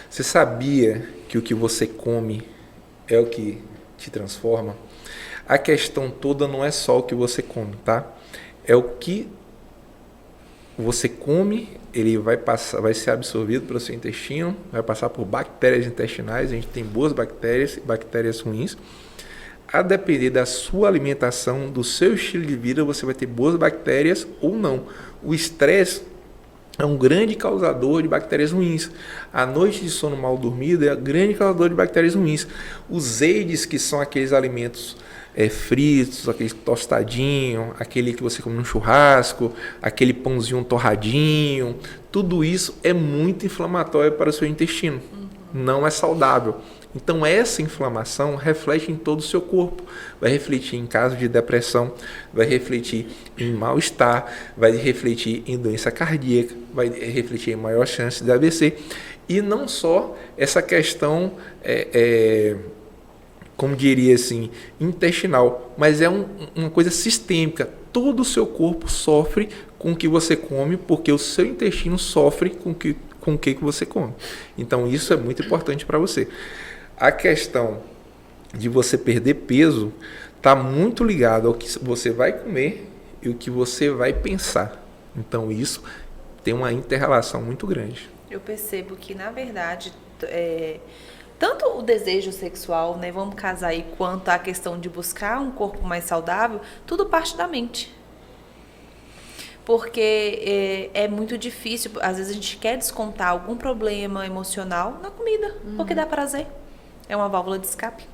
Você sabia que o que você come é o que te transforma? A questão toda não é só o que você come, tá? É o que você come, ele vai ser absorvido pelo seu intestino, vai passar por bactérias intestinais, a gente tem boas bactérias e bactérias ruins. A depender da sua alimentação, do seu estilo de vida, você vai ter boas bactérias ou não. O estresse é um grande causador de bactérias ruins. A noite de sono mal dormido é um grande causador de bactérias ruins. Os AIDS, que são aqueles alimentos fritos, aquele tostadinho, aquele que você come no churrasco, aquele pãozinho torradinho, tudo isso é muito inflamatório para o seu intestino. Não é saudável. Então essa inflamação reflete em todo o seu corpo, vai refletir em caso de depressão, vai refletir em mal-estar, vai refletir em doença cardíaca, vai refletir em maior chance de AVC. E não só essa questão, como diria assim, intestinal, mas é uma coisa sistêmica. Todo o seu corpo sofre com o que você come, porque o seu intestino sofre com o que você come. Então isso é muito importante para você. A questão de você perder peso está muito ligado ao que você vai comer e o que você vai pensar. Então isso tem uma inter-relação muito grande. Eu percebo que, na verdade, tanto o desejo sexual, né, vamos casar aí, quanto a questão de buscar um corpo mais saudável, tudo parte da mente. Porque é muito difícil, às vezes a gente quer descontar algum problema emocional na comida, porque dá prazer. É uma válvula de escape.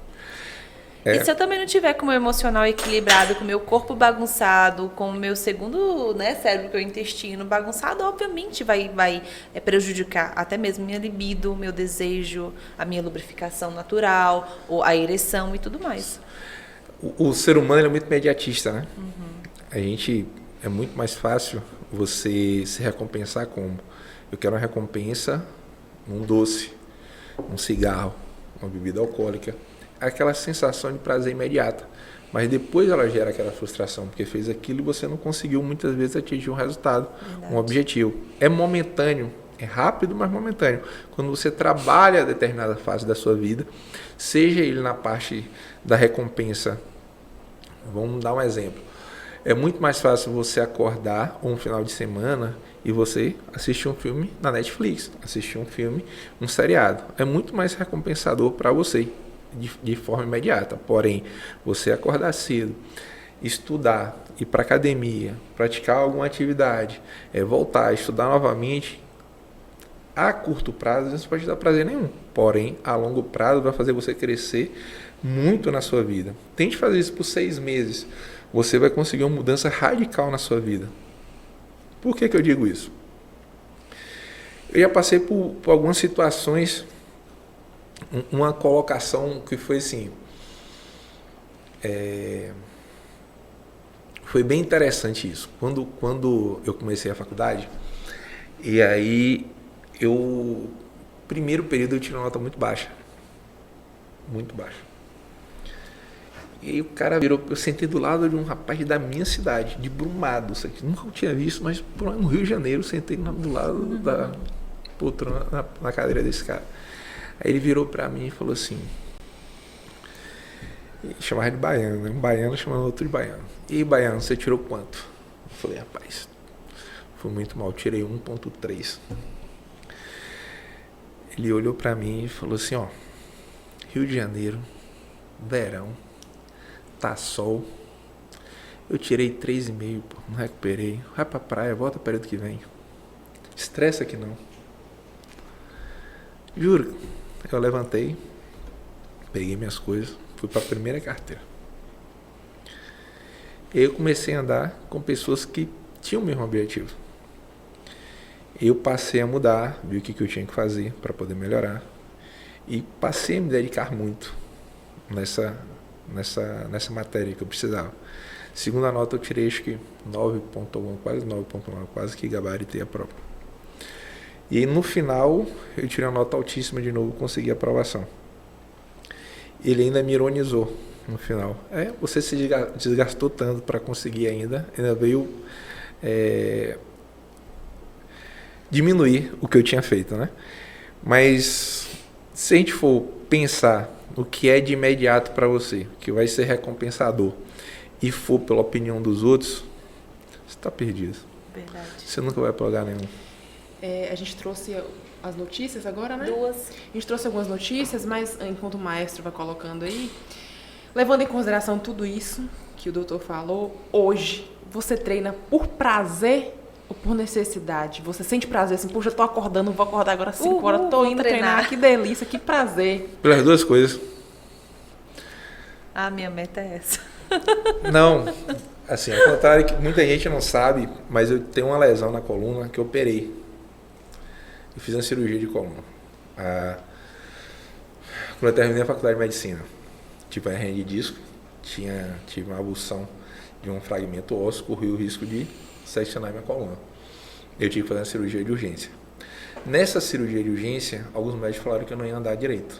E se eu também não tiver com o meu emocional equilibrado, com o meu corpo bagunçado, com o meu segundo, né, cérebro, que é o intestino bagunçado, obviamente vai prejudicar até mesmo minha libido, meu desejo, a minha lubrificação natural, ou a ereção e tudo mais. O ser humano é muito imediatista, né? A gente, é muito mais fácil você se recompensar como? Eu quero uma recompensa num doce, num cigarro, uma bebida alcoólica. Aquela sensação de prazer imediata. Mas depois ela gera aquela frustração, porque fez aquilo e você não conseguiu muitas vezes atingir um resultado, um objetivo. É momentâneo, é rápido, mas momentâneo. Quando você trabalha determinada fase da sua vida, seja ele na parte da recompensa, vamos dar um exemplo. É muito mais fácil você acordar um final de semana e você assistir um filme na Netflix, assistir um filme, um seriado. É muito mais recompensador para você, de forma imediata. Porém, você acordar cedo, estudar, ir para academia, praticar alguma atividade, voltar a estudar novamente, a curto prazo não pode dar prazer nenhum. Porém, a longo prazo vai fazer você crescer muito na sua vida. Tente fazer isso por 6 meses. Você vai conseguir uma mudança radical na sua vida. Por que eu digo isso? Eu já passei por algumas situações, uma colocação que foi assim, foi bem interessante isso. Quando eu comecei a faculdade, e aí primeiro período eu tirei uma nota muito baixa. Muito baixa. E aí o cara virou, eu sentei do lado de um rapaz da minha cidade, de Brumado, isso aqui, nunca tinha visto, mas no Rio de Janeiro, sentei do lado da poltrona, na cadeira desse cara. Aí ele virou pra mim e falou assim, chamava de baiano, né? Um baiano chamando outro de baiano. E aí, baiano, você tirou quanto? Eu falei, rapaz, foi muito mal, tirei 1.3. Ele olhou pra mim e falou assim, ó, Rio de Janeiro, verão, tá sol, eu tirei 3,5, pô, não recuperei, vai pra praia, volta período que vem, estressa aqui não. Juro, eu levantei, peguei minhas coisas, fui para a primeira carteira. E aí eu comecei a andar com pessoas que tinham o mesmo objetivo. Eu passei a mudar, vi o que eu tinha que fazer para poder melhorar. E passei a me dedicar muito nessa matéria que eu precisava. Segunda nota eu tirei acho que 9.1, quase 9.1, quase que gabaritei a prova. E aí, no final, eu tirei uma nota altíssima de novo, consegui a aprovação. Ele ainda me ironizou no final. Você se desgastou tanto para conseguir ainda veio diminuir o que eu tinha feito, né? Mas, se a gente for pensar no que é de imediato para você, que vai ser recompensador, e for pela opinião dos outros, você está perdido. Verdade. Você nunca vai para lugar nenhum. A gente trouxe as notícias agora, né? 2. A gente trouxe algumas notícias, mas enquanto o maestro vai colocando aí, levando em consideração tudo isso que o doutor falou, hoje você treina por prazer ou por necessidade? Você sente prazer assim, poxa, eu tô acordando, vou acordar agora às 5 horas, tô indo treinar, que delícia, que prazer. Pelas duas coisas. Minha meta é essa. Não, assim, ao contrário que muita gente não sabe, mas eu tenho uma lesão na coluna que eu operei. Eu fiz uma cirurgia de coluna. Quando eu terminei a faculdade de medicina, tive uma hernia de disco, tive uma abulsão de um fragmento ósseo, corri o risco de seccionar minha coluna. Eu tive que fazer uma cirurgia de urgência. Nessa cirurgia de urgência, alguns médicos falaram que eu não ia andar direito.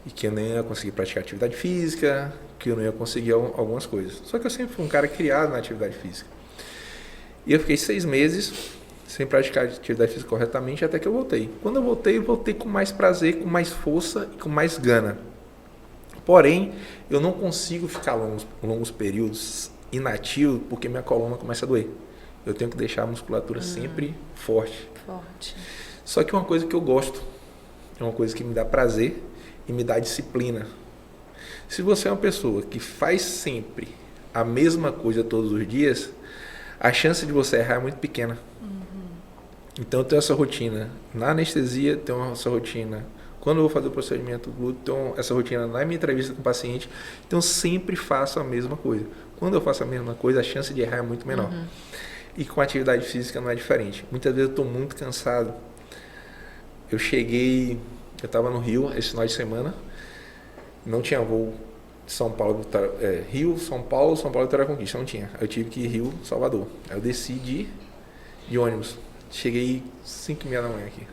E que eu não ia conseguir praticar atividade física, que eu não ia conseguir algumas coisas. Só que eu sempre fui um cara criado na atividade física. E eu fiquei 6 meses sem praticar atividade física corretamente até que eu voltei. Quando eu voltei com mais prazer, com mais força e com mais gana. Porém, eu não consigo ficar longos períodos inativo porque minha coluna começa a doer. Eu tenho que deixar a musculatura sempre forte. Só que uma coisa que eu gosto, é uma coisa que me dá prazer e me dá disciplina. Se você é uma pessoa que faz sempre a mesma coisa todos os dias, a chance de você errar é muito pequena. Então eu tenho essa rotina na anestesia, tenho essa rotina Quando eu vou fazer o procedimento glúteo, essa rotina na minha entrevista com o paciente, então eu sempre faço a mesma coisa. Quando eu faço a mesma coisa, a chance de errar é muito menor. E com a atividade física não é diferente. Muitas vezes eu estou muito cansado. Eu estava no Rio esse final de semana, não tinha voo São Paulo, Rio, São Paulo, Vitória da Conquista, não tinha. Eu tive que ir Rio, Salvador. Aí eu desci de ônibus. Cheguei 5h30 da manhã aqui.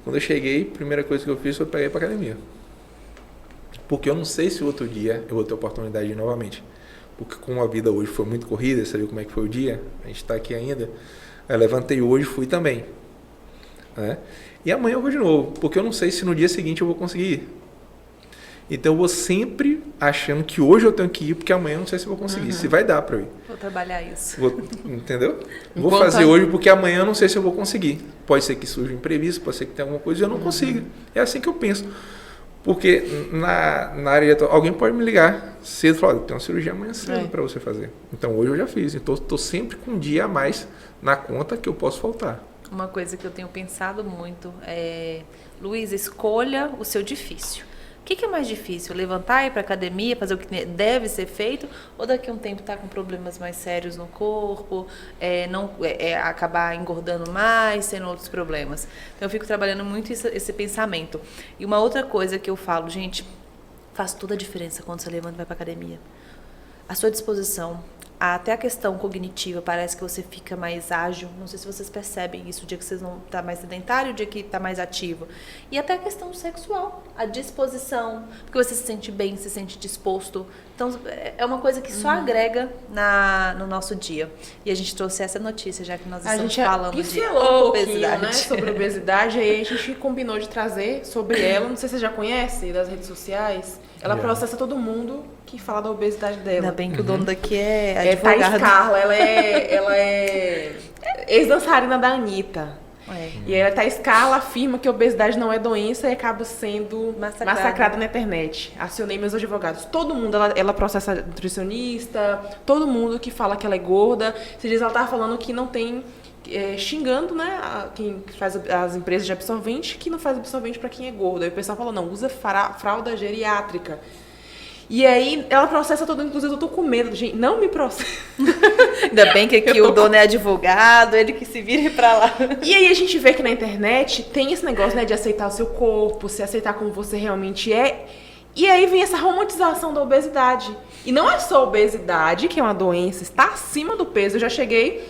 Quando eu cheguei, a primeira coisa que eu fiz foi pegar para academia. Porque eu não sei se outro dia eu vou ter oportunidade de ir novamente. Porque como a vida hoje foi muito corrida, você viu como é que foi o dia, a gente está aqui ainda. Eu levantei hoje, fui também. Né? E amanhã eu vou de novo, porque eu não sei se no dia seguinte eu vou conseguir ir. Então eu vou sempre achando que hoje eu tenho que ir, porque amanhã eu não sei se eu vou conseguir, se vai dar para eu ir. Vou trabalhar isso. Entendeu? Vou fazer hoje porque amanhã eu não sei se eu vou conseguir. Pode ser que surja um imprevisto, pode ser que tenha alguma coisa e eu não consiga. É assim que eu penso. Porque na área de alguém pode me ligar cedo e falar, tem uma cirurgia amanhã cedo para você fazer. Então hoje eu já fiz. Então estou sempre com um dia a mais na conta que eu posso faltar. Uma coisa que eu tenho pensado muito é, Luiz, escolha o seu difícil. O que é mais difícil? Levantar, ir para a academia, fazer o que deve ser feito? Ou daqui a um tempo estar com problemas mais sérios no corpo, acabar engordando mais, tendo outros problemas? Então eu fico trabalhando muito esse pensamento. E uma outra coisa que eu falo, gente, faz toda a diferença quando você levanta e vai para a academia. A sua disposição, até a questão cognitiva, parece que você fica mais ágil. Não sei se vocês percebem isso, o dia que vocês não tá mais sedentário, o dia que está mais ativo. E até a questão sexual, a disposição, porque você se sente bem, se sente disposto. Então, é uma coisa que só agrega no nosso dia. E a gente trouxe essa notícia, já que nós estamos falando de obesidade. Né, sobre obesidade, aí a gente combinou de trazer sobre ela. Não sei se você já conhece das redes sociais. Ela processa todo mundo que fala da obesidade dela. Ainda bem que o dono daqui é advogado. Thaís Carla, ela é ex-dançarina da Anitta. E a Thaís Carla afirma que a obesidade não é doença e acaba sendo massacrada na internet. Acionei meus advogados. Todo mundo, ela processa nutricionista, todo mundo que fala que ela é gorda. Esses dias ela estava falando que não tem... xingando, né, quem faz as empresas de absorvente, que não faz absorvente para quem é gordo. Aí o pessoal falou, não, usa fralda geriátrica. E aí ela processa todo, inclusive eu tô com medo, gente, não me processa. Ainda bem que aqui o dono é advogado, ele que se vire pra lá. E aí a gente vê que na internet tem esse negócio, né, de aceitar o seu corpo, se aceitar como você realmente é. E aí vem essa romantização da obesidade. E não é só a obesidade, que é uma doença, está acima do peso. Eu já cheguei...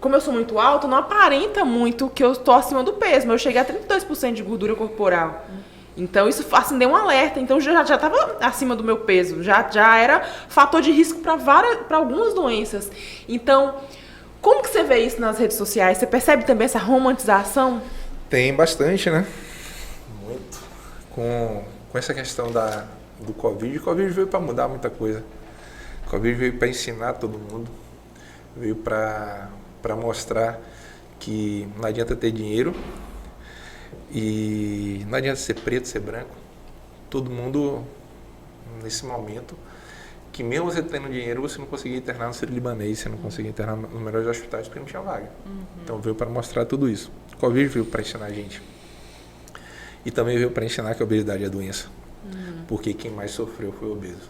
como eu sou muito alta, não aparenta muito que eu estou acima do peso, mas eu cheguei a 32% de gordura corporal. Então isso assim, deu um alerta. Então já estava acima do meu peso, já era fator de risco para algumas doenças. Então, como que você vê isso nas redes sociais? Você percebe também essa romantização? Tem bastante, né? Muito. Com essa questão do Covid, o Covid veio para mudar muita coisa. O Covid veio para ensinar todo mundo. Veio para mostrar que não adianta ter dinheiro e não adianta ser preto, ser branco. Todo mundo, nesse momento, que mesmo você tendo dinheiro, você não conseguia internar no Sírio-Libanês, você não conseguia internar nos melhores hospitais porque não tinha vaga. Então veio para mostrar tudo isso. O Covid veio para ensinar a gente. E também veio para ensinar que a obesidade é doença. Porque quem mais sofreu foi o obeso.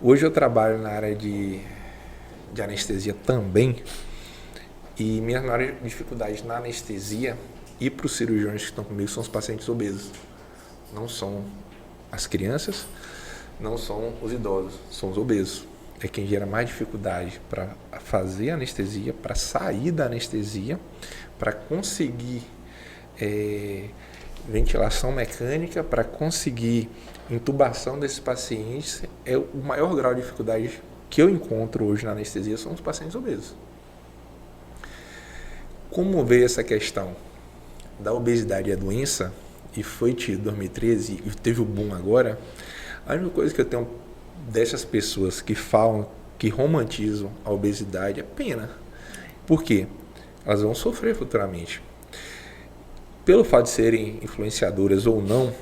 Hoje eu trabalho na área de anestesia também, e minhas maiores dificuldades na anestesia e para os cirurgiões que estão comigo são os pacientes obesos. Não são as crianças, não são os idosos, são os obesos. É quem gera mais dificuldade para fazer anestesia, para sair da anestesia, para conseguir ventilação mecânica, para conseguir intubação desses pacientes. É o maior grau de dificuldade que eu encontro hoje na anestesia são os pacientes obesos. Como veio essa questão da obesidade e a doença, e foi tido em 2013 e teve o boom agora, a única coisa que eu tenho dessas pessoas que falam, que romantizam a obesidade é pena. Por quê? Elas vão sofrer futuramente. Pelo fato de serem influenciadoras ou não,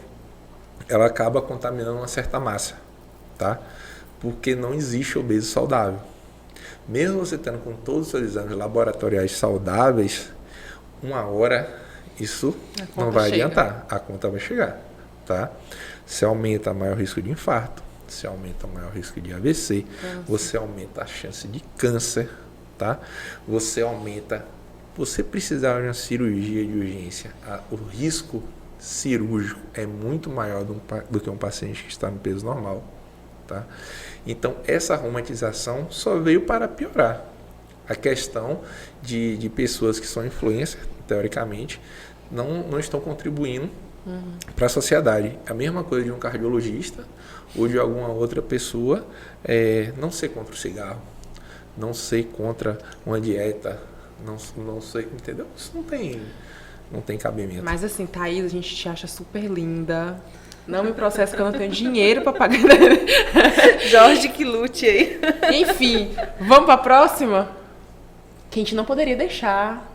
ela acaba contaminando uma certa massa, tá? Porque não existe obeso saudável. Mesmo você tendo com todos os seus exames laboratoriais saudáveis, uma hora isso A conta não vai chega. adiantar. A conta vai chegar, tá? Você aumenta maior risco de infarto, você aumenta maior risco de AVC, você aumenta a chance de câncer, tá? Você aumenta... Você precisar de uma cirurgia de urgência, o risco cirúrgico é muito maior do que um paciente que está no peso normal, tá? Então, essa romantização só veio para piorar. A questão de pessoas que são influencers, teoricamente, não estão contribuindo para a sociedade. A mesma coisa de um cardiologista ou de alguma outra pessoa não ser contra o cigarro, não ser contra uma dieta, não sei, entendeu? Isso não tem cabimento. Mas assim, Thaís, a gente te acha super linda. Não me processa que eu não tenho dinheiro pra pagar. Jorge que lute aí. Enfim, vamos pra próxima? Que a gente não poderia deixar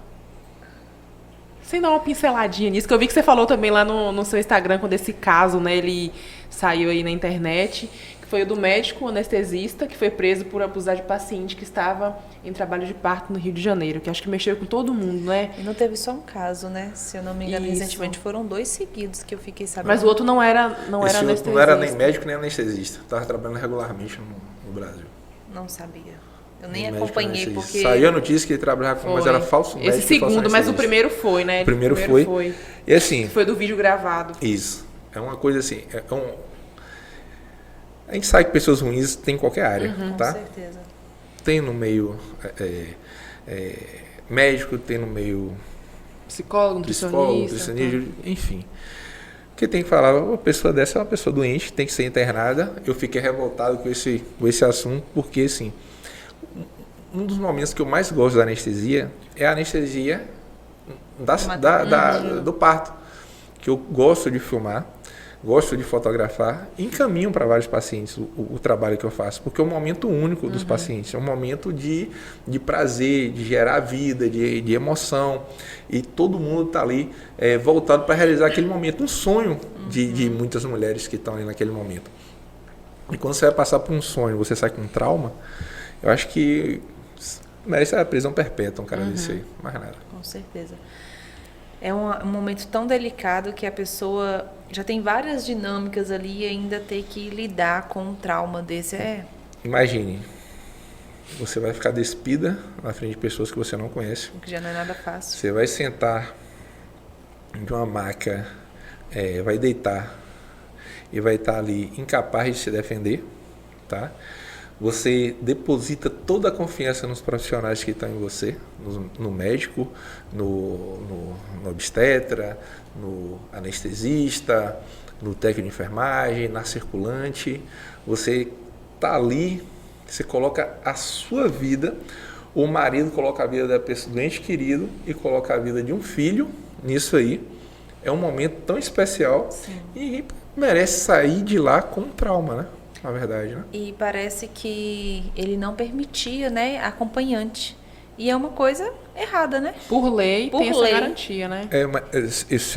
sem dar uma pinceladinha nisso, que eu vi que você falou também lá no seu Instagram, quando esse caso, né, ele saiu aí na internet, que foi o do médico anestesista, que foi preso por abusar de paciente que estava em trabalho de parto no Rio de Janeiro, que acho que mexeu com todo mundo, né? E não teve só um caso, né? Se eu não me engano, Isso. recentemente foram 2 seguidos que eu fiquei sabendo. Mas o outro não era Esse anestesista. outro não era nem médico nem anestesista, estava trabalhando regularmente no Brasil. Não sabia. Eu nem Médico acompanhei anestesista. porque... Saiu a notícia que ele trabalhava com, mas era falso médico. Esse e falso segundo, mas o anestesista. primeiro foi, né? O primeiro foi. E assim... Foi do vídeo gravado. Isso. É uma coisa assim... A gente sabe que pessoas ruins tem em qualquer área, tá? Com certeza. Tem no meio médico, tem no meio Psicólogo, nutricionista. enfim. O que tem que falar, uma pessoa dessa é uma pessoa doente, tem que ser internada. Eu fiquei revoltado com esse assunto, porque assim, um dos momentos que eu mais gosto da anestesia é a anestesia do parto, que eu gosto de filmar, gosto de fotografar, encaminho para vários pacientes o trabalho que eu faço, porque é um momento único dos pacientes, é um momento de prazer, de gerar vida, de emoção, e todo mundo está ali voltado para realizar aquele momento, um sonho de muitas mulheres que estão ali naquele momento. E quando você vai passar por um sonho, você sai com um trauma, eu acho que merece a prisão perpétua, um cara desse aí, mais nada. Com certeza. É um momento tão delicado que a pessoa já tem várias dinâmicas ali e ainda ter que lidar com um trauma desse. Imagine, você vai ficar despida na frente de pessoas que você não conhece. O que já não é nada fácil. Você vai sentar de uma maca, vai deitar e vai estar ali incapaz de se defender, tá? Você deposita toda a confiança nos profissionais que estão em você, no médico, no obstetra, no anestesista, no técnico de enfermagem, na circulante. Você está ali, você coloca a sua vida, o marido coloca a vida da pessoa, do ente querido, e coloca a vida de um filho nisso aí. É um momento tão especial. Sim. E merece sair de lá com um trauma, né? Na verdade, né? E parece que ele não permitia, né, acompanhante. E é uma coisa errada, né? Por lei, tem lei. essa garantia, né? Mas, se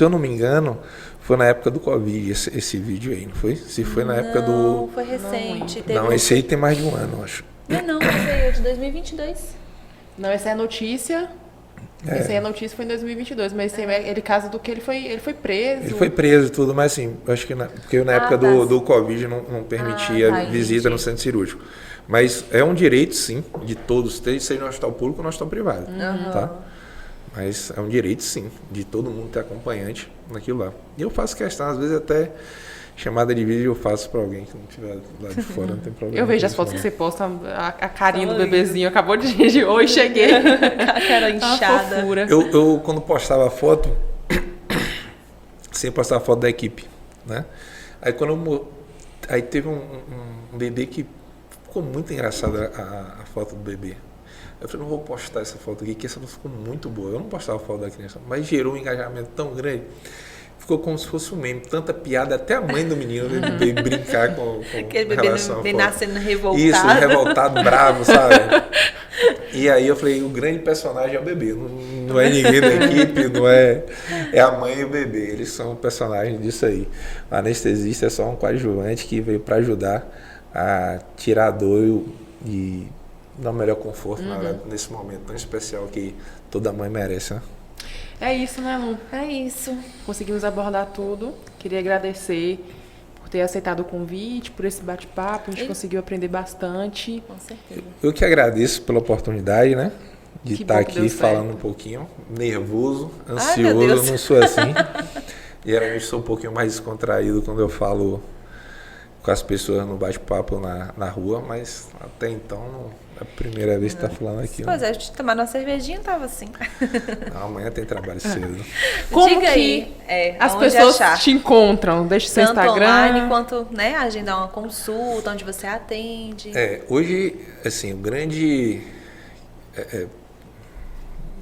eu não me engano, foi na época do Covid esse vídeo aí, não foi? Se foi na época do... Não, foi recente. Não, esse aí tem mais de um ano, eu acho. Não, esse aí é de 2022. Não, essa é a notícia. Essa aí a notícia foi em 2022, mas esse aí é ele caso do que ele foi preso. Ele foi preso e tudo, mas assim, eu acho que porque na época do Covid não permitia visita no centro cirúrgico. Mas é um direito, sim, de todos, seja no hospital público ou no hospital privado, tá? Mas é um direito, sim, de todo mundo ter acompanhante naquilo lá. E eu faço questão, às vezes até chamada de vídeo eu faço para alguém que não estiver lá de fora, não tem problema. Eu vejo as fotos que você posta, a carinha do bebezinho acabou de oi, cheguei. A cara inchada. Fofura. Eu quando postava a foto, sempre postava a foto da equipe, né? Aí teve um bebê que ficou muito engraçada a foto do bebê. Eu falei, não vou postar essa foto aqui, que essa foto ficou muito boa. Eu não postava a foto da criança, mas gerou um engajamento tão grande. Ficou como se fosse um meme, tanta piada, até a mãe do menino veio brincar com aquele relação bebê nascendo revoltado. Isso, revoltado, bravo, sabe? E aí eu falei, o grande personagem é o bebê, não é ninguém da equipe, não é a mãe e o bebê, eles são personagens disso aí. O anestesista é só um coadjuvante que veio para ajudar a tirar a dor e dar o melhor conforto nesse momento tão especial que toda mãe merece, né? É isso, né, Lu? É isso. Conseguimos abordar tudo. Queria agradecer por ter aceitado o convite, por esse bate-papo. A gente conseguiu aprender bastante. Com certeza. Eu que agradeço pela oportunidade, né? De Que estar bom que deu aqui certo. falando um pouquinho. Nervoso, Ai, meu ansioso, Deus. não sou assim. Geralmente sou um pouquinho mais descontraído quando eu falo com as pessoas no bate-papo na rua, mas até então é a primeira vez que está falando aqui. Pois é, a gente tomando uma cervejinha tava assim. Não, amanhã tem trabalho cedo. Como Diga que aí, as onde pessoas achar. te encontram? Deixa o seu Tanto Instagram. online quanto, né, agendar uma consulta, onde você atende. Hoje, assim, o grande...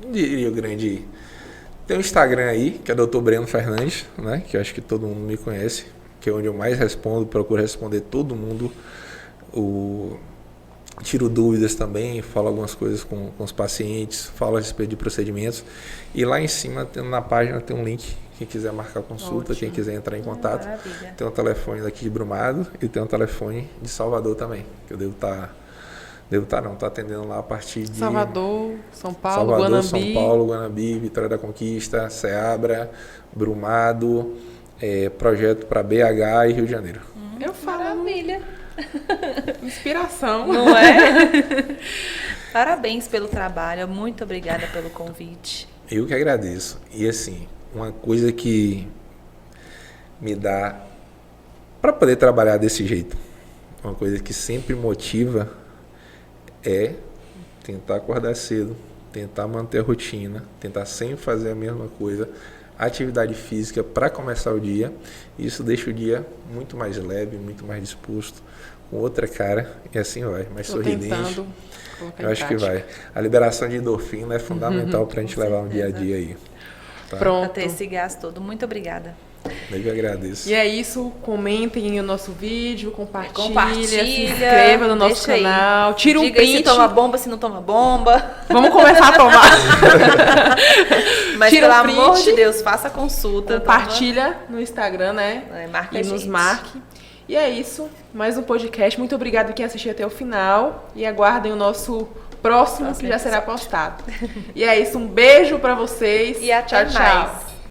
não diria o grande... Tem um Instagram aí, que é Dr. Breno Fernandes, né? Que eu acho que todo mundo me conhece, que é onde eu mais respondo, procuro responder todo mundo. Tiro dúvidas também, falo algumas coisas com os pacientes, falo a respeito de procedimentos. E lá em cima, na página, tem um link. Quem quiser marcar consulta, quem quiser entrar em contato. Maravilha. Tem um telefone daqui de Brumado e tem um telefone de Salvador também, que eu devo estar atendendo lá a partir de Salvador, São Paulo, Salvador, Guanambi. São Paulo, Guanambi, Vitória da Conquista, Ceabra, Brumado, projeto para BH e Rio de Janeiro. Eu falo, Maravilha. inspiração. Não é? Parabéns pelo trabalho. Muito obrigada pelo convite. Eu que agradeço. E assim, uma coisa que me dá para poder trabalhar desse jeito, uma coisa que sempre motiva é tentar acordar cedo, tentar manter a rotina, tentar sempre fazer a mesma coisa, atividade física para começar o dia. Isso deixa o dia muito mais leve, muito mais disposto, com outra cara, e assim vai, mais Tô sorridente. tentando colocar Eu em acho que prática. vai. A liberação de endorfina é fundamental para a gente levar um dia a dia aí. Tá? Pra Pronto. ter esse gás todo. Muito obrigada. Eu que agradeço. E é isso, comentem o nosso vídeo, compartilha, Compartilha, se inscreva no nosso deixa aí. canal, tira um Diga aí print. se toma bomba, se não toma bomba. Vamos começar a tomar. Mas Tira pelo um print. amor de Deus, faça a consulta. Compartilha no Instagram, né? Marca E a nos gente. marque. E é isso, mais um podcast. Muito obrigada quem assistiu até o final. E aguardem o nosso próximo que já será postado. E é isso, um beijo pra vocês. E até tchau, mais. tchau.